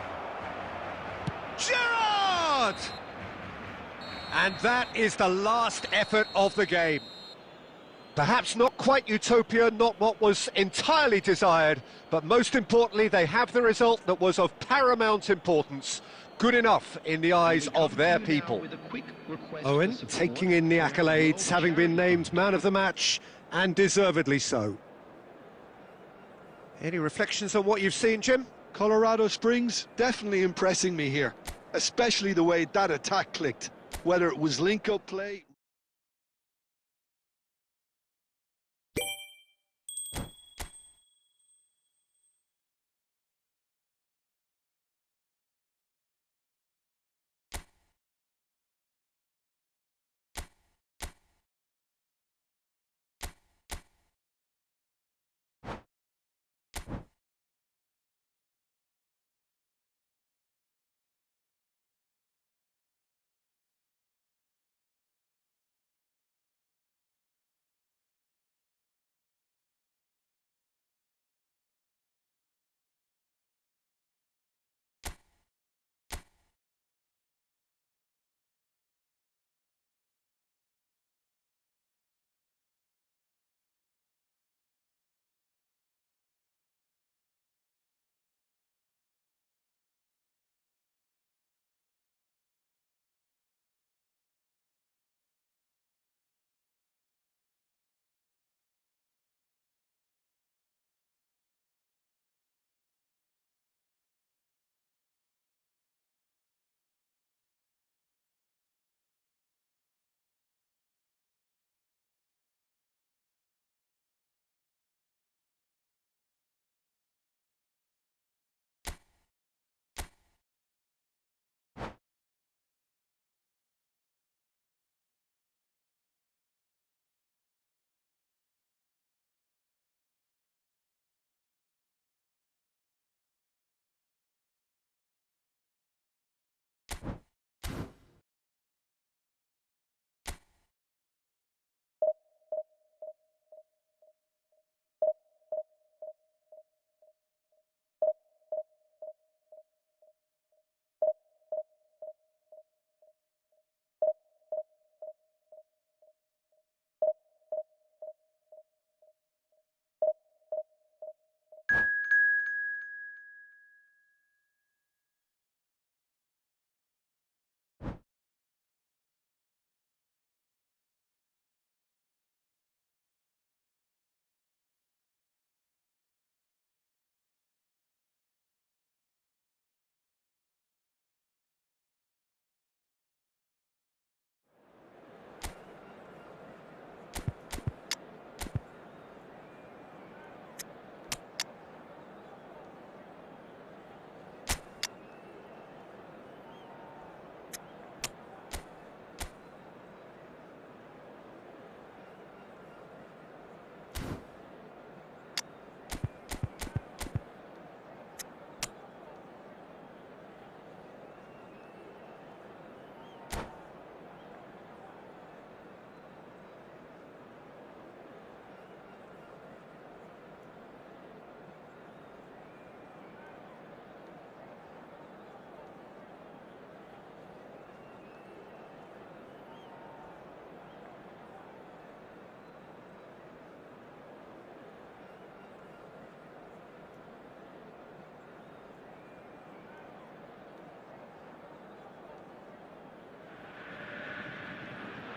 [SPEAKER 1] Gerrard! And that is the last effort of the game. Perhaps not quite utopia, not what was entirely desired, but most importantly, they have the result that was of paramount importance. Good enough in the eyes of their people. Owen taking in the accolades, having been named man of the match, and deservedly so. Any reflections on what you've seen, Jim?
[SPEAKER 2] Colorado Springs definitely impressing me here, especially the way that attack clicked, whether it was link-up play...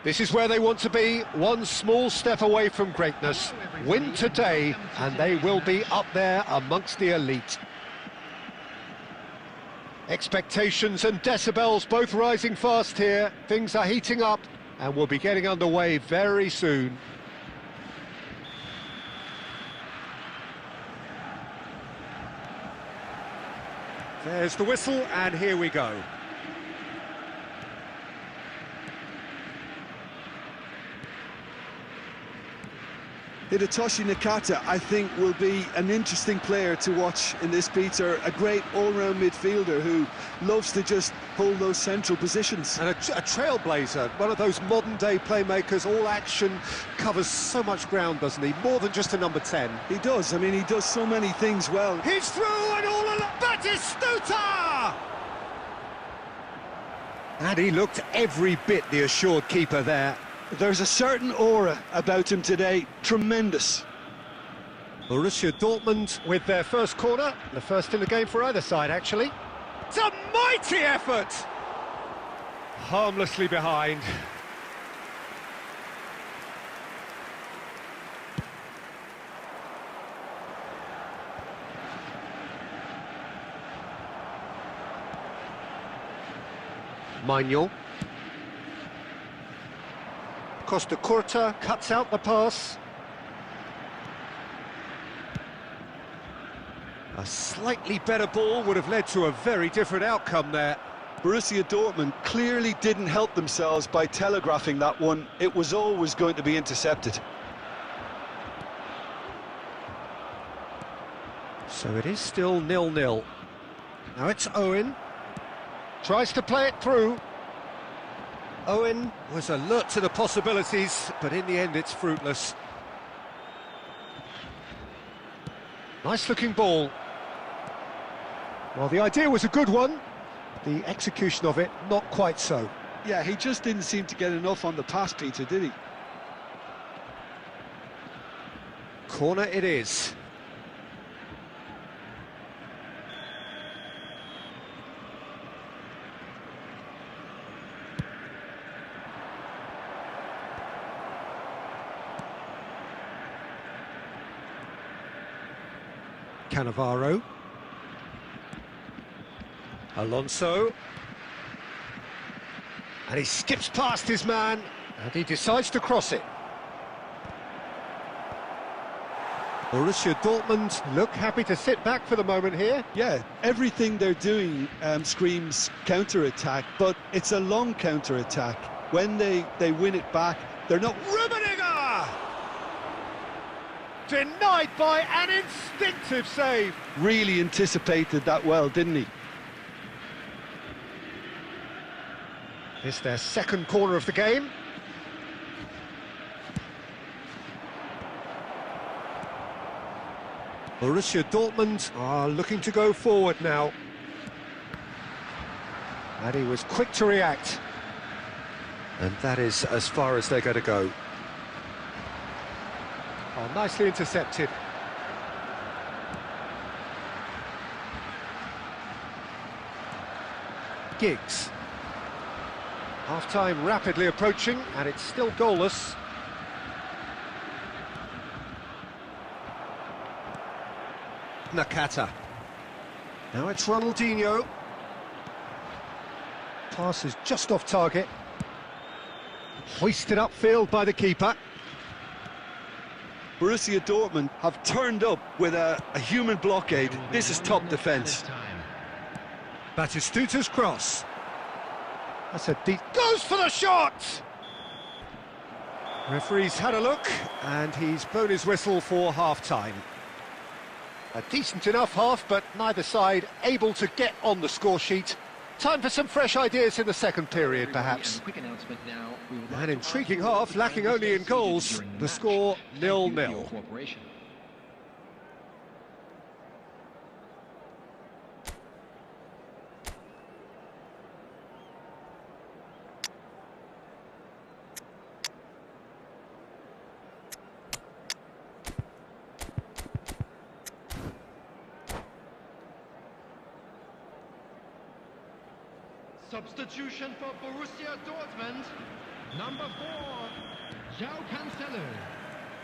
[SPEAKER 1] This is where they want to be, one small step away from greatness. Win today, and they will be up there amongst the elite. Expectations and decibels both rising fast here. Things are heating up, and we'll be getting underway very soon. There's the whistle, and here we go.
[SPEAKER 2] Hidetoshi Nakata, I think, will be an interesting player to watch in this, Peter. A great all-round midfielder who loves to just hold those central positions.
[SPEAKER 1] And a trailblazer, one of those modern-day playmakers, all action, covers so much ground, doesn't he? More than just a number 10.
[SPEAKER 2] He does. I mean, he does so many things well.
[SPEAKER 1] He's through and all along. Batistuta! And he looked every bit the assured keeper there.
[SPEAKER 2] There's a certain aura about him today, tremendous.
[SPEAKER 1] Borussia Dortmund with their first corner, the first in the game for either side, actually. It's a mighty effort! Harmlessly behind. Maignan. Costa Curta cuts out the pass. A slightly better ball would have led to a very different outcome there.
[SPEAKER 2] Borussia Dortmund clearly didn't help themselves by telegraphing that one. It was always going to be intercepted.
[SPEAKER 1] So it is still 0-0. Now it's Owen. Tries to play it through. Owen was alert to the possibilities, but in the end it's fruitless. Nice-looking ball. Well, the idea was a good one. The execution of it, not quite so.
[SPEAKER 2] Yeah, he just didn't seem to get enough on the pass, Peter, did he?
[SPEAKER 1] Corner it is. Cannavaro. Alonso. And he skips past his man, and he decides to cross it. Borussia Dortmund look happy to sit back for the moment here.
[SPEAKER 2] Yeah, everything they're doing screams counter-attack, but it's a long counter-attack. When they win it back, they're not...
[SPEAKER 1] Rummenigge! Denied by an instinctive save.
[SPEAKER 2] Really anticipated that well, didn't he?
[SPEAKER 1] It's their second corner of the game. Borussia Dortmund are looking to go forward now. And he was quick to react. And that is as far as they're going to go. Oh, nicely intercepted. Giggs. Half-time rapidly approaching, and it's still goalless. Nakata. Now it's Ronaldinho. Pass is just off target. Hoisted upfield by the keeper.
[SPEAKER 2] Borussia Dortmund have turned up with a human blockade. This is top defence.
[SPEAKER 1] Batistuta's cross. That's a deep... Goes for the shot! Referee's had a look, and he's blown his whistle for half-time. A decent enough half, but neither side able to get on the score sheet. Time for some fresh ideas in the second period, perhaps. An intriguing half, lacking only in goals. The score 0-0.
[SPEAKER 3] Substitution for Borussia Dortmund. Number 4, João Cancelo.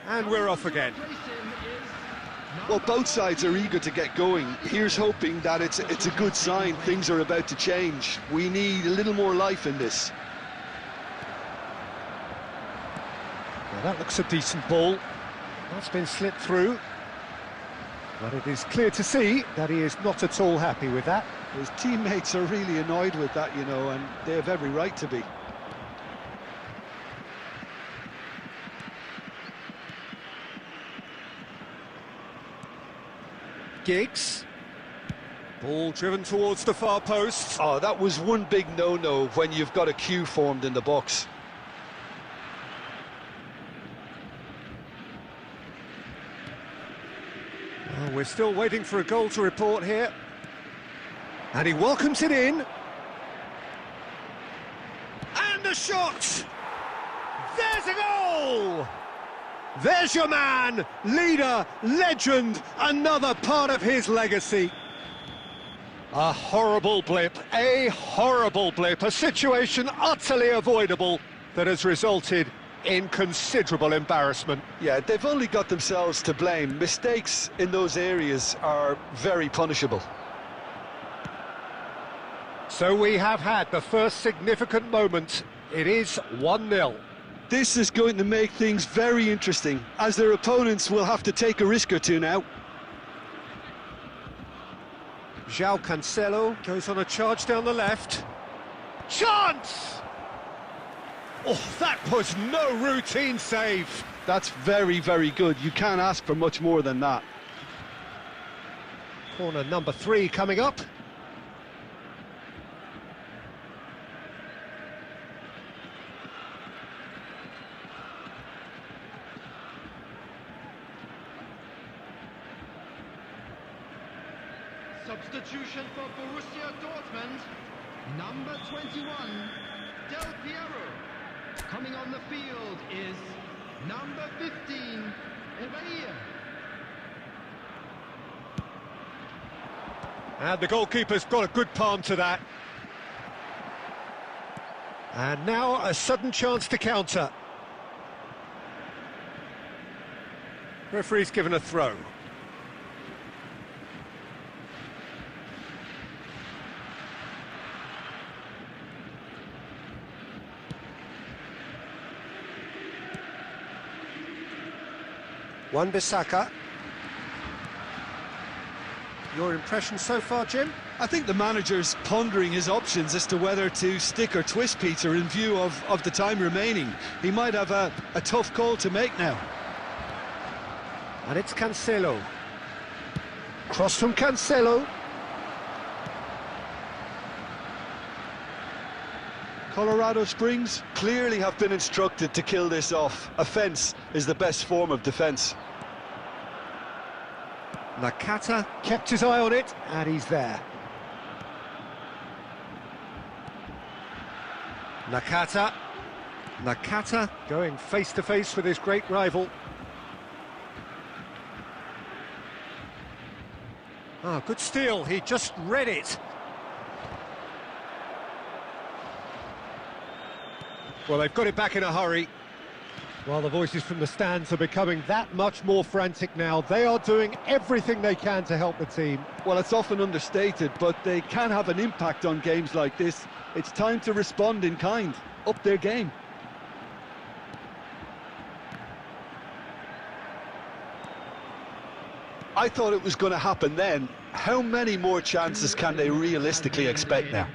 [SPEAKER 1] And we're off again.
[SPEAKER 3] To replace him is
[SPEAKER 2] Well,
[SPEAKER 3] number
[SPEAKER 2] both sides are
[SPEAKER 3] 14.
[SPEAKER 2] eager to get going. Here's hoping that it's a good sign. Things are about to change. We need a little more life in this.
[SPEAKER 1] Well, that looks a decent ball. That's been slipped through. But it is clear to see that he is not at all happy with that.
[SPEAKER 2] His teammates are really annoyed with that, you know, and they have every right to be.
[SPEAKER 1] Giggs. Ball driven towards the far post.
[SPEAKER 2] Oh, that was one big no-no when you've got a queue formed in the box.
[SPEAKER 1] Well, we're still waiting for a goal to report here. And he welcomes it in. And the shot! There's a goal! There's your man, leader, legend, another part of his legacy. A horrible blip, a situation utterly avoidable that has resulted in considerable embarrassment.
[SPEAKER 2] Yeah, they've only got themselves to blame. Mistakes in those areas are very punishable.
[SPEAKER 1] So we have had the first significant moment. It is 1-0.
[SPEAKER 2] This is going to make things very interesting, as their opponents will have to take a risk or two now.
[SPEAKER 1] João Cancelo goes on a charge down the left. Chance! Oh, that was no routine save.
[SPEAKER 2] That's very, very good. You can't ask for much more than that.
[SPEAKER 1] Corner number 3 coming up.
[SPEAKER 3] Substitution for Borussia Dortmund. Number 21, Del Piero. Coming on the field is number 15, Ebaia.
[SPEAKER 1] And the goalkeeper's got a good palm to that. And now a sudden chance to counter. Referee's given a throw. Wan-Bissaka. Your impression so far, Jim?
[SPEAKER 2] I think the manager's pondering his options as to whether to stick or twist Peter in view of the time remaining. He might have a tough call to make now.
[SPEAKER 1] And it's Cancelo. Cross from Cancelo.
[SPEAKER 2] Colorado Springs clearly have been instructed to kill this off. Offence is the best form of defence.
[SPEAKER 1] Nakata kept his eye on it, and he's there. Nakata. Nakata going face-to-face with his great rival. Ah, good steal, he just read it. Well, they've got it back in a hurry. While the voices from the stands are becoming that much more frantic now, they are doing everything they can to help the team.
[SPEAKER 2] Well, it's often understated, but they can have an impact on games like this. It's time to respond in kind, up their game. I thought it was going to happen then. How many more chances can they realistically expect now?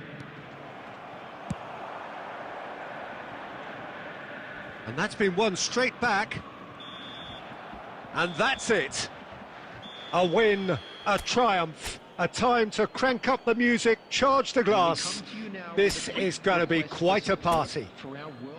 [SPEAKER 1] And that's been won straight back. And that's it. A win, a triumph, a time to crank up the music, charge the glass. This is going to be quite a party.
[SPEAKER 3] For our world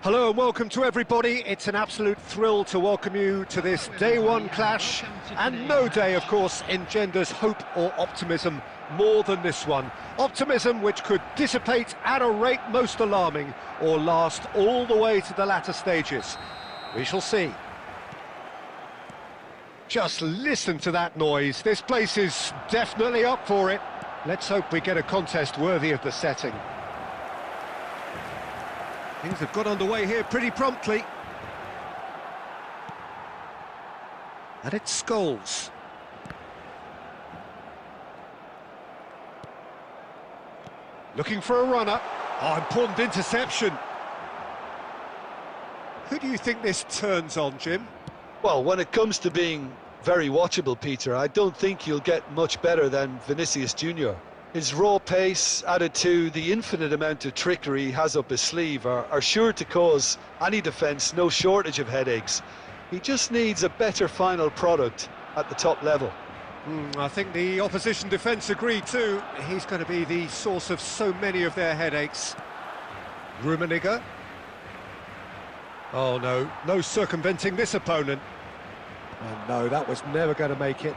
[SPEAKER 1] Hello and welcome to everybody. It's an absolute thrill to welcome you to this day one clash, and no day, of course, engenders hope or optimism more than this one. Optimism which could dissipate at a rate most alarming or last all the way to the latter stages. We shall see. Just listen to that noise. This place is definitely up for it. Let's hope we get a contest worthy of the setting. Things have got underway here pretty promptly. And it's Scholes. Looking for a runner. Oh, important interception. Who do you think this turns on, Jim?
[SPEAKER 2] Well, when it comes to being very watchable, Peter, I don't think you'll get much better than Vinicius Junior. His raw pace, added to the infinite amount of trickery he has up his sleeve, are sure to cause any defence no shortage of headaches. He just needs a better final product at the top level.
[SPEAKER 1] I think the opposition defence agree too. He's going to be the source of so many of their headaches. Rummenigge. Oh no, no circumventing this opponent. And no, that was never going to make it.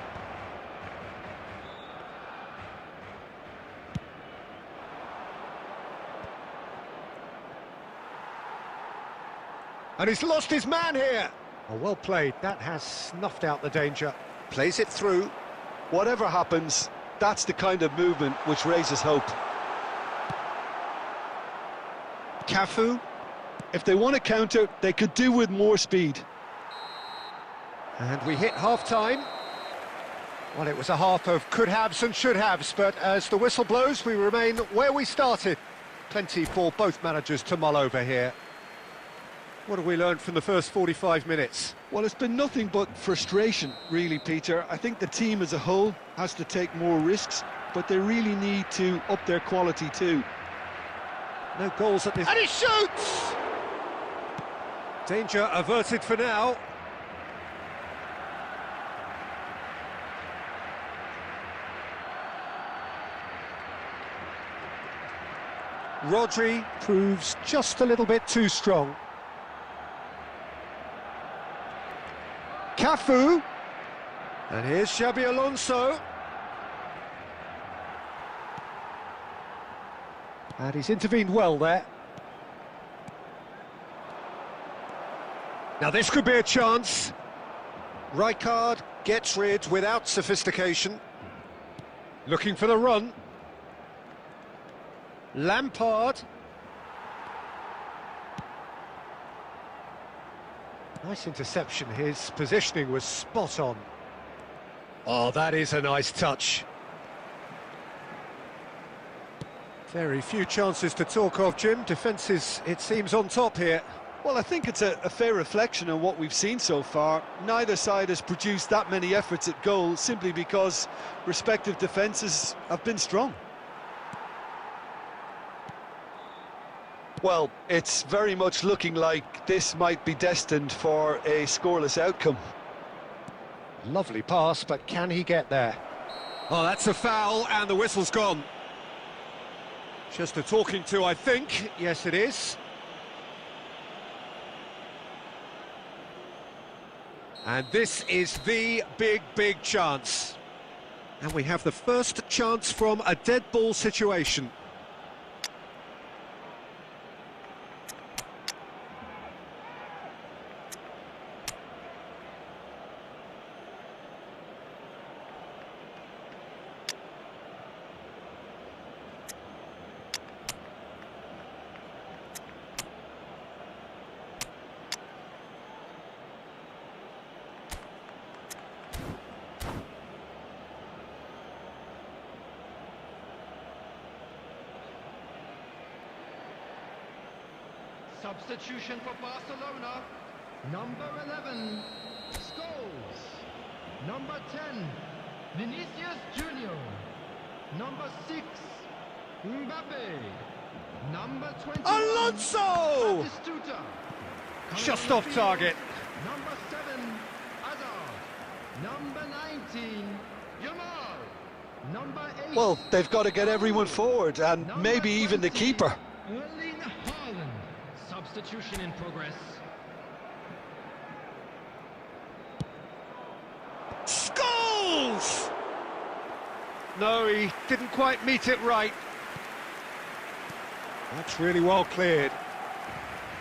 [SPEAKER 1] And he's lost his man here. Oh, well played. That has snuffed out the danger. Plays it through.
[SPEAKER 2] Whatever happens, that's the kind of movement which raises hope.
[SPEAKER 1] Cafu.
[SPEAKER 2] If they want to counter, they could do with more speed.
[SPEAKER 1] And we hit half-time. Well, it was a half of could-haves and should-haves, but as the whistle blows, we remain where we started. Plenty for both managers to mull over here. What have we learned from the first 45 minutes?
[SPEAKER 2] Well, it's been nothing but frustration, really, Peter. I think the team as a whole has to take more risks, but they really need to up their quality too.
[SPEAKER 1] No goals at this... And he shoots! Danger averted for now. Rodri proves just a little bit too strong. Cafu. And here's Xabi Alonso. And he's intervened well there. Now this could be a chance. Rijkaard gets rid without sophistication. Looking for the run. Lampard. Nice interception, his positioning was spot on. Oh, that is a nice touch. Very few chances to talk of, Jim. Defence is, it seems, on top here.
[SPEAKER 2] Well, I think it's a fair reflection of what we've seen so far. Neither side has produced that many efforts at goal simply because respective defences have been strong. Well, it's very much looking like this might be destined for a scoreless outcome.
[SPEAKER 1] Lovely pass, but can he get there? Oh, that's a foul, and the whistle's gone. Just a talking to, I think. Yes, it is. And this is the big chance. And we have the first chance from a dead ball situation.
[SPEAKER 3] Substitution for Barcelona. Number 11, Scholes. Number 10, Vinicius Junior. Number 6, Mbappe. Number 21,
[SPEAKER 1] Alonso!
[SPEAKER 3] Batistuta.
[SPEAKER 1] Just off target.
[SPEAKER 3] Number 7, Hazard. Number 19, Yamal. Number 8.
[SPEAKER 2] Well, they've got to get everyone forward, and maybe even the keeper.
[SPEAKER 3] Erling Haaland. Substitution in progress.
[SPEAKER 1] Scholes! No, he didn't quite meet it right. That's really well cleared.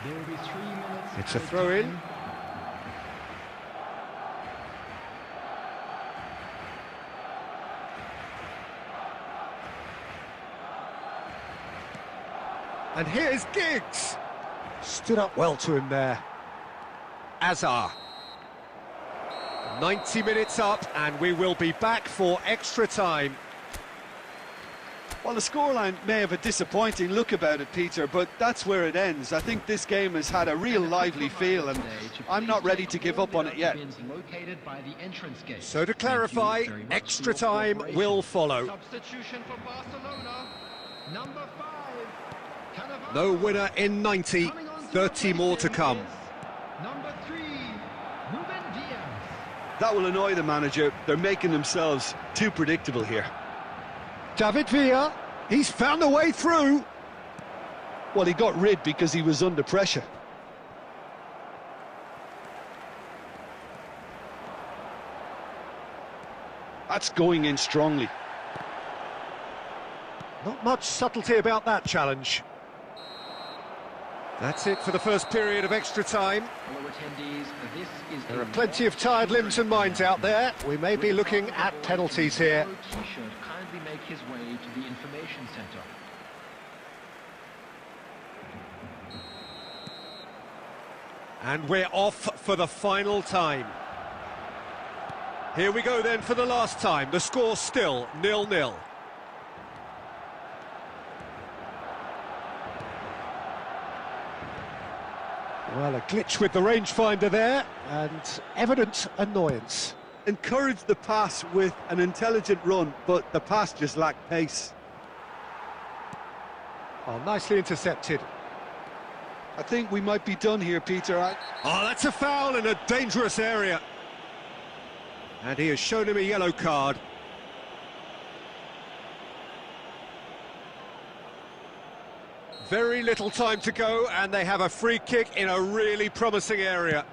[SPEAKER 3] There will be 3 minutes.
[SPEAKER 1] It's a throw-in. And here's Giggs. Stood up well to him there. Azar. 90 minutes up, and we will be back for extra time.
[SPEAKER 2] Well, the scoreline may have a disappointing look about it, Peter, but that's where it ends. I think this game has had a real lively feel, and I'm not ready to give up on it yet.
[SPEAKER 1] So to clarify, extra time will follow.
[SPEAKER 3] Substitution for Barcelona. Number 5. Cannavaro.
[SPEAKER 1] No winner in 90,
[SPEAKER 3] Coming onto
[SPEAKER 1] 30 more to
[SPEAKER 3] replace
[SPEAKER 1] come.
[SPEAKER 3] him is Number 3. Ruben Diaz.
[SPEAKER 2] That will annoy the manager. They're making themselves too predictable here.
[SPEAKER 1] David Villa, he's found a way through.
[SPEAKER 2] Well, he got rid because he was under pressure. That's going in strongly.
[SPEAKER 1] Not much subtlety about that challenge. That's it for the first period of extra time.
[SPEAKER 3] Hello attendees, this is
[SPEAKER 1] There are plenty of tired limbs and minds out there. We may be looking at penalties here.
[SPEAKER 3] T-shirt kindly make his way to the information center.
[SPEAKER 1] And we're off for the final time. Here we go then for the last time. The score still 0-0. Well, a glitch with the rangefinder there, and evident annoyance.
[SPEAKER 2] Encouraged the pass with an intelligent run, but the pass just lacked pace.
[SPEAKER 1] Oh, nicely intercepted.
[SPEAKER 2] I think we might be done here, Peter.
[SPEAKER 1] Oh, that's a foul in a dangerous area. And he has shown him a yellow card. Very little time to go, and they have a free kick in a really promising area.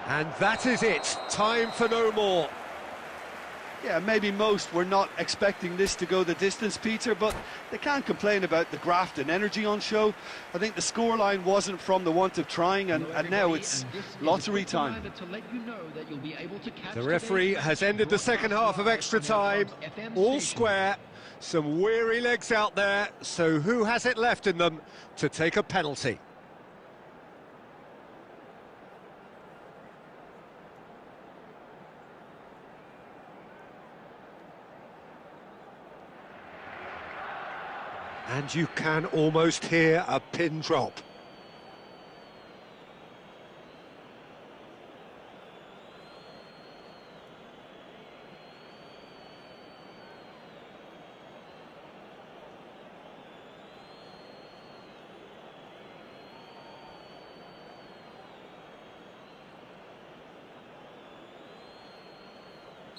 [SPEAKER 1] And that is it. Time for no more.
[SPEAKER 2] Yeah, maybe most were not expecting this to go the distance, Peter, but they can't complain about the graft and energy on show. I think the scoreline wasn't from the want of trying, and now it's lottery time.
[SPEAKER 1] The referee has ended the second half of extra time. All square. Some weary legs out there, so who has it left in them to take a penalty? And you can almost hear a pin drop.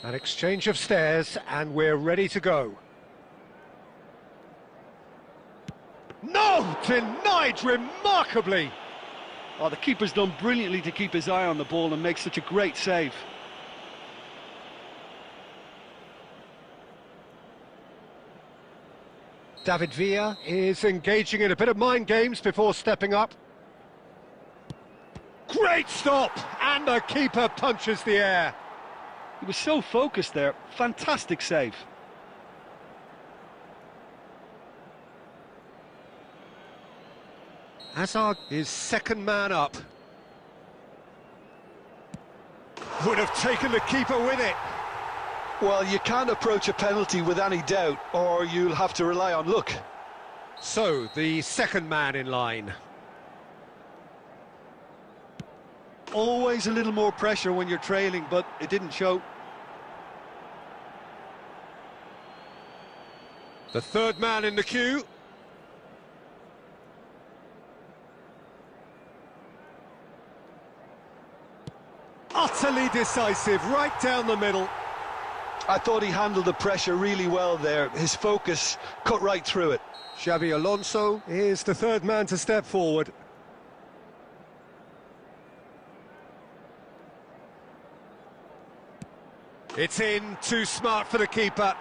[SPEAKER 1] An exchange of stares, and we're ready to go. No! Denied remarkably!
[SPEAKER 2] Oh, the keeper's done brilliantly to keep his eye on the ball and make such a great save.
[SPEAKER 1] David Villa is engaging in a bit of mind games before stepping up. Great stop! And the keeper punches the air.
[SPEAKER 2] He was so focused there. Fantastic save.
[SPEAKER 1] Hazard is second man up. Would have taken the keeper with it.
[SPEAKER 2] Well, you can't approach a penalty with any doubt, or you'll have to rely on luck.
[SPEAKER 1] So, the second man in line.
[SPEAKER 2] Always a little more pressure when you're trailing, but it didn't show.
[SPEAKER 1] The third man in the queue. Utterly decisive, right down the middle.
[SPEAKER 2] I thought he handled the pressure really well there. His focus cut right through it.
[SPEAKER 1] Xabi Alonso is the third man to step forward. It's in, too smart for the keeper.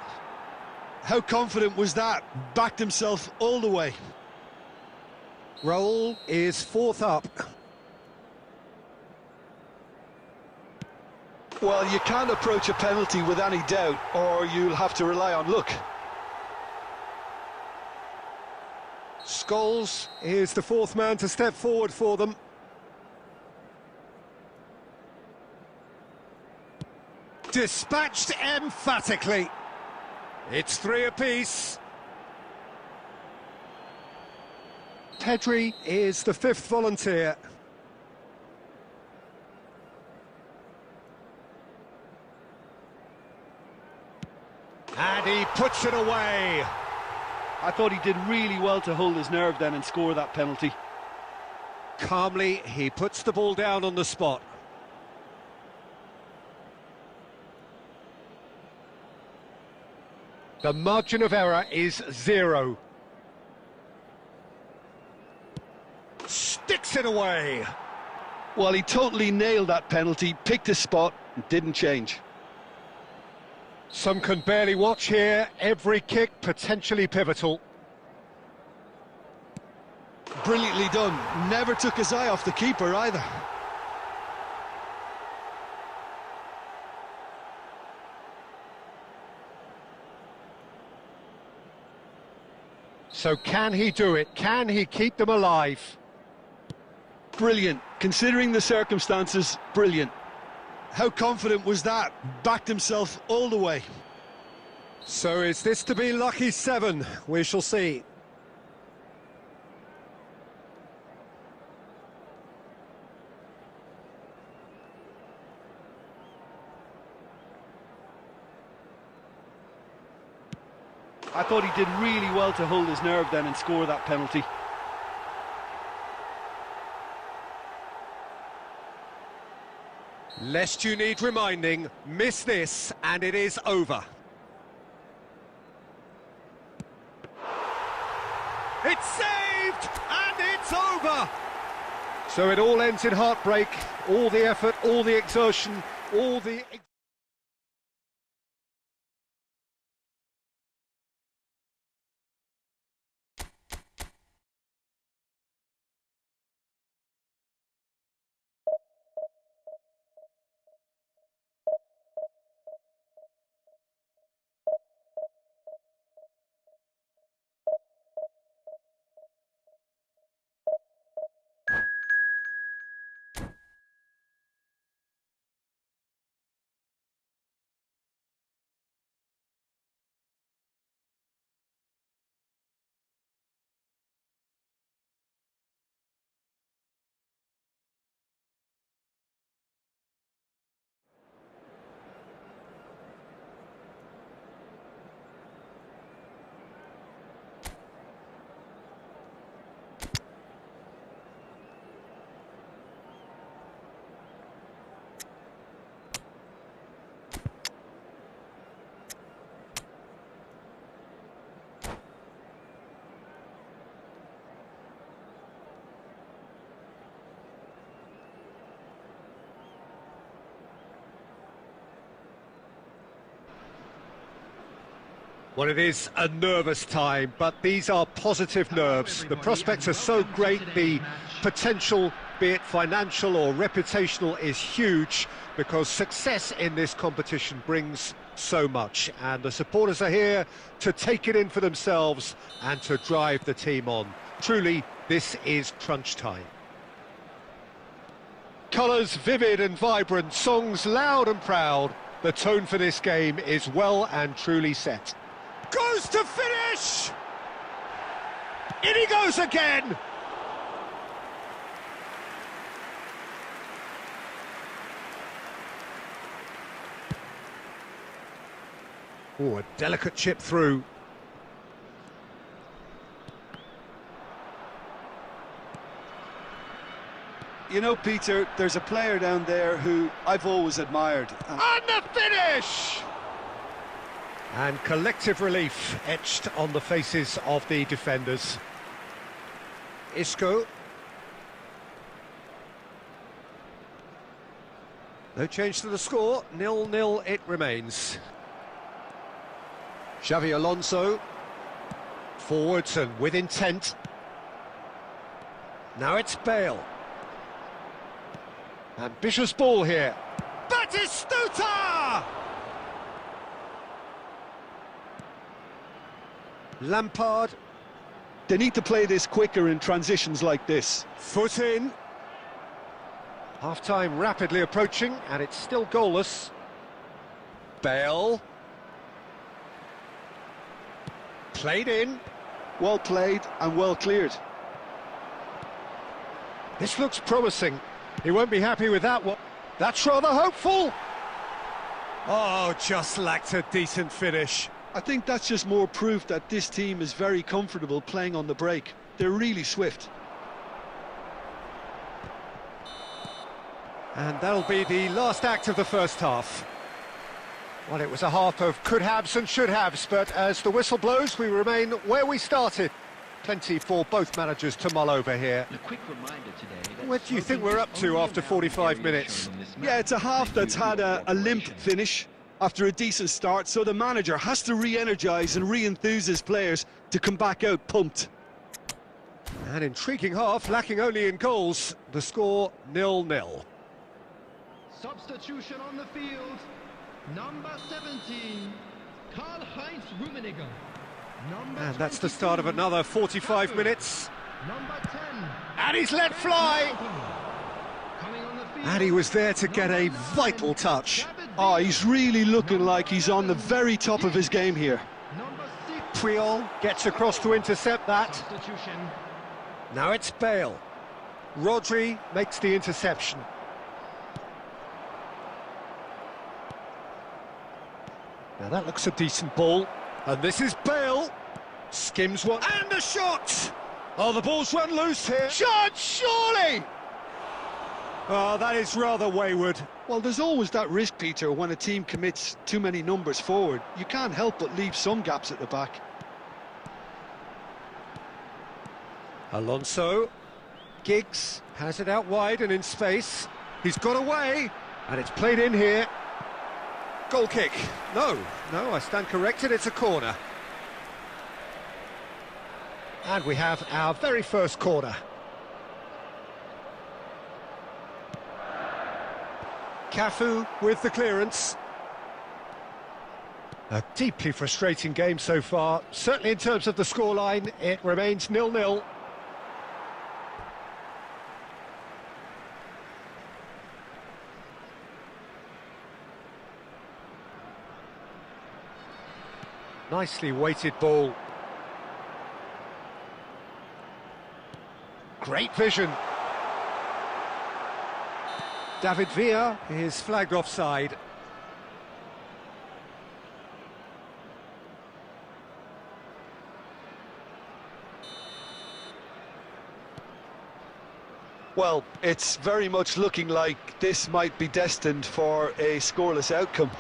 [SPEAKER 2] How confident was that? Backed himself all the way.
[SPEAKER 1] Raul is fourth up.
[SPEAKER 2] Well, you can't approach a penalty with any doubt, or you'll have to rely on luck.
[SPEAKER 1] Scholes is the fourth man to step forward for them. Dispatched emphatically. It's 3 apiece. Pedri is the fifth volunteer. And he puts it away.
[SPEAKER 5] I thought he did really well to hold his nerve then and score that penalty.
[SPEAKER 1] Calmly, he puts the ball down on the spot. The margin of error is 0. Sticks it away.
[SPEAKER 2] Well, he totally nailed that penalty, picked his spot, and didn't change.
[SPEAKER 1] Some can barely watch here. Every kick potentially pivotal.
[SPEAKER 2] Brilliantly done. Never took his eye off the keeper either.
[SPEAKER 1] So can he do it? Can he keep them alive?
[SPEAKER 2] Brilliant. Considering the circumstances, brilliant. How confident was that? Backed himself all the way.
[SPEAKER 1] So is this to be lucky 7? We shall see.
[SPEAKER 5] I thought he did really well to hold his nerve then and score that penalty.
[SPEAKER 1] Lest you need reminding, miss this and it is over. It's saved and it's over. So it all ends in heartbreak, all the effort, all the exertion, all the... Well, it is a nervous time, but these are positive nerves. The prospects are so great, the potential, be it financial or reputational, is huge because success in this competition brings so much. And the supporters are here to take it in for themselves and to drive the team on. Truly, this is crunch time. Colours vivid and vibrant, songs loud and proud. The tone for this game is well and truly set. Goes to finish! In he goes again! Oh, a delicate chip through.
[SPEAKER 5] You know, Peter, there's a player down there who I've always admired.
[SPEAKER 1] And the finish!
[SPEAKER 4] And collective relief etched on the faces of the defenders. Isco. No change to the score, 0-0 it remains. Xavi Alonso. Forwards and with intent. Now it's Bale. Ambitious ball here. Batistuta! Lampard.
[SPEAKER 2] They need to play this quicker in transitions like this.
[SPEAKER 4] Foot in. Half-time rapidly approaching, and it's still goalless. Bale. Played in.
[SPEAKER 2] Well played and well cleared.
[SPEAKER 4] This looks promising. He won't be happy with that one. That's rather hopeful. Oh, just lacked a decent finish.
[SPEAKER 2] I think that's just more proof that this team is very comfortable playing on the break. They're really swift.
[SPEAKER 4] And that'll be the last act of the first half. Well, it was a half of could-haves and should-haves, but as the whistle blows, we remain where we started. Plenty for both managers to mull over here.
[SPEAKER 6] A quick reminder today that
[SPEAKER 4] What do you think we're up to after 45 minutes?
[SPEAKER 2] Yeah, it's a half that's had a limp finish after a decent start, so the manager has to re-energise and re-enthuse his players to come back out pumped.
[SPEAKER 4] An intriguing half, lacking only in goals. The score 0-0.
[SPEAKER 3] Substitution on the field. Number 17, Karl-Heinz Rummenigge.
[SPEAKER 4] And that's the start of another 45 minutes.
[SPEAKER 3] Number 10.
[SPEAKER 4] And he's let fly.
[SPEAKER 3] Coming on the field.
[SPEAKER 4] And he was there to get a vital touch.
[SPEAKER 2] Oh, he's really looking like he's on the very top of his game here.
[SPEAKER 3] Number 6.
[SPEAKER 4] Puyol gets across to intercept that.
[SPEAKER 3] Substitution.
[SPEAKER 4] Now it's Bale. Rodri makes the interception. Now that looks a decent ball. And this is Bale. Skims one. And a shot! Oh, the ball's run loose here. Shot, surely! Oh, that is rather wayward.
[SPEAKER 2] Well, there's always that risk, Peter, when a team commits too many numbers forward. You can't help but leave some gaps at the back.
[SPEAKER 4] Alonso. Giggs has it out wide and in space. He's got away. And it's played in here. Goal kick. No, I stand corrected, it's a corner. And we have our very first corner. Cafu with the clearance. A deeply frustrating game so far. Certainly in terms of the scoreline, it remains 0-0. Nicely weighted ball. Great vision. David Villa is flagged offside.
[SPEAKER 2] Well, it's very much looking like this might be destined for a scoreless outcome.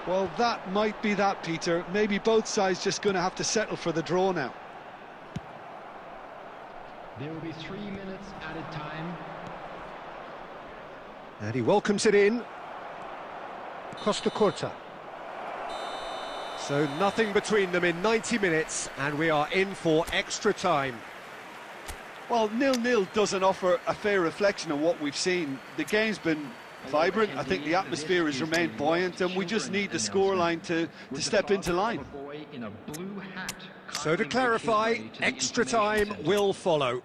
[SPEAKER 2] Well, that might be that, Peter. Maybe both sides just going to have to settle for the draw now.
[SPEAKER 3] There will be 3 minutes added time.
[SPEAKER 4] And he welcomes it in. Costa Curta. So nothing between them in 90 minutes, and we are in for extra time.
[SPEAKER 2] Well, 0-0 doesn't offer a fair reflection of what we've seen. The game's been vibrant. I think the atmosphere has remained buoyant, and we just need the scoreline to step into line.
[SPEAKER 4] So to clarify, extra time will follow.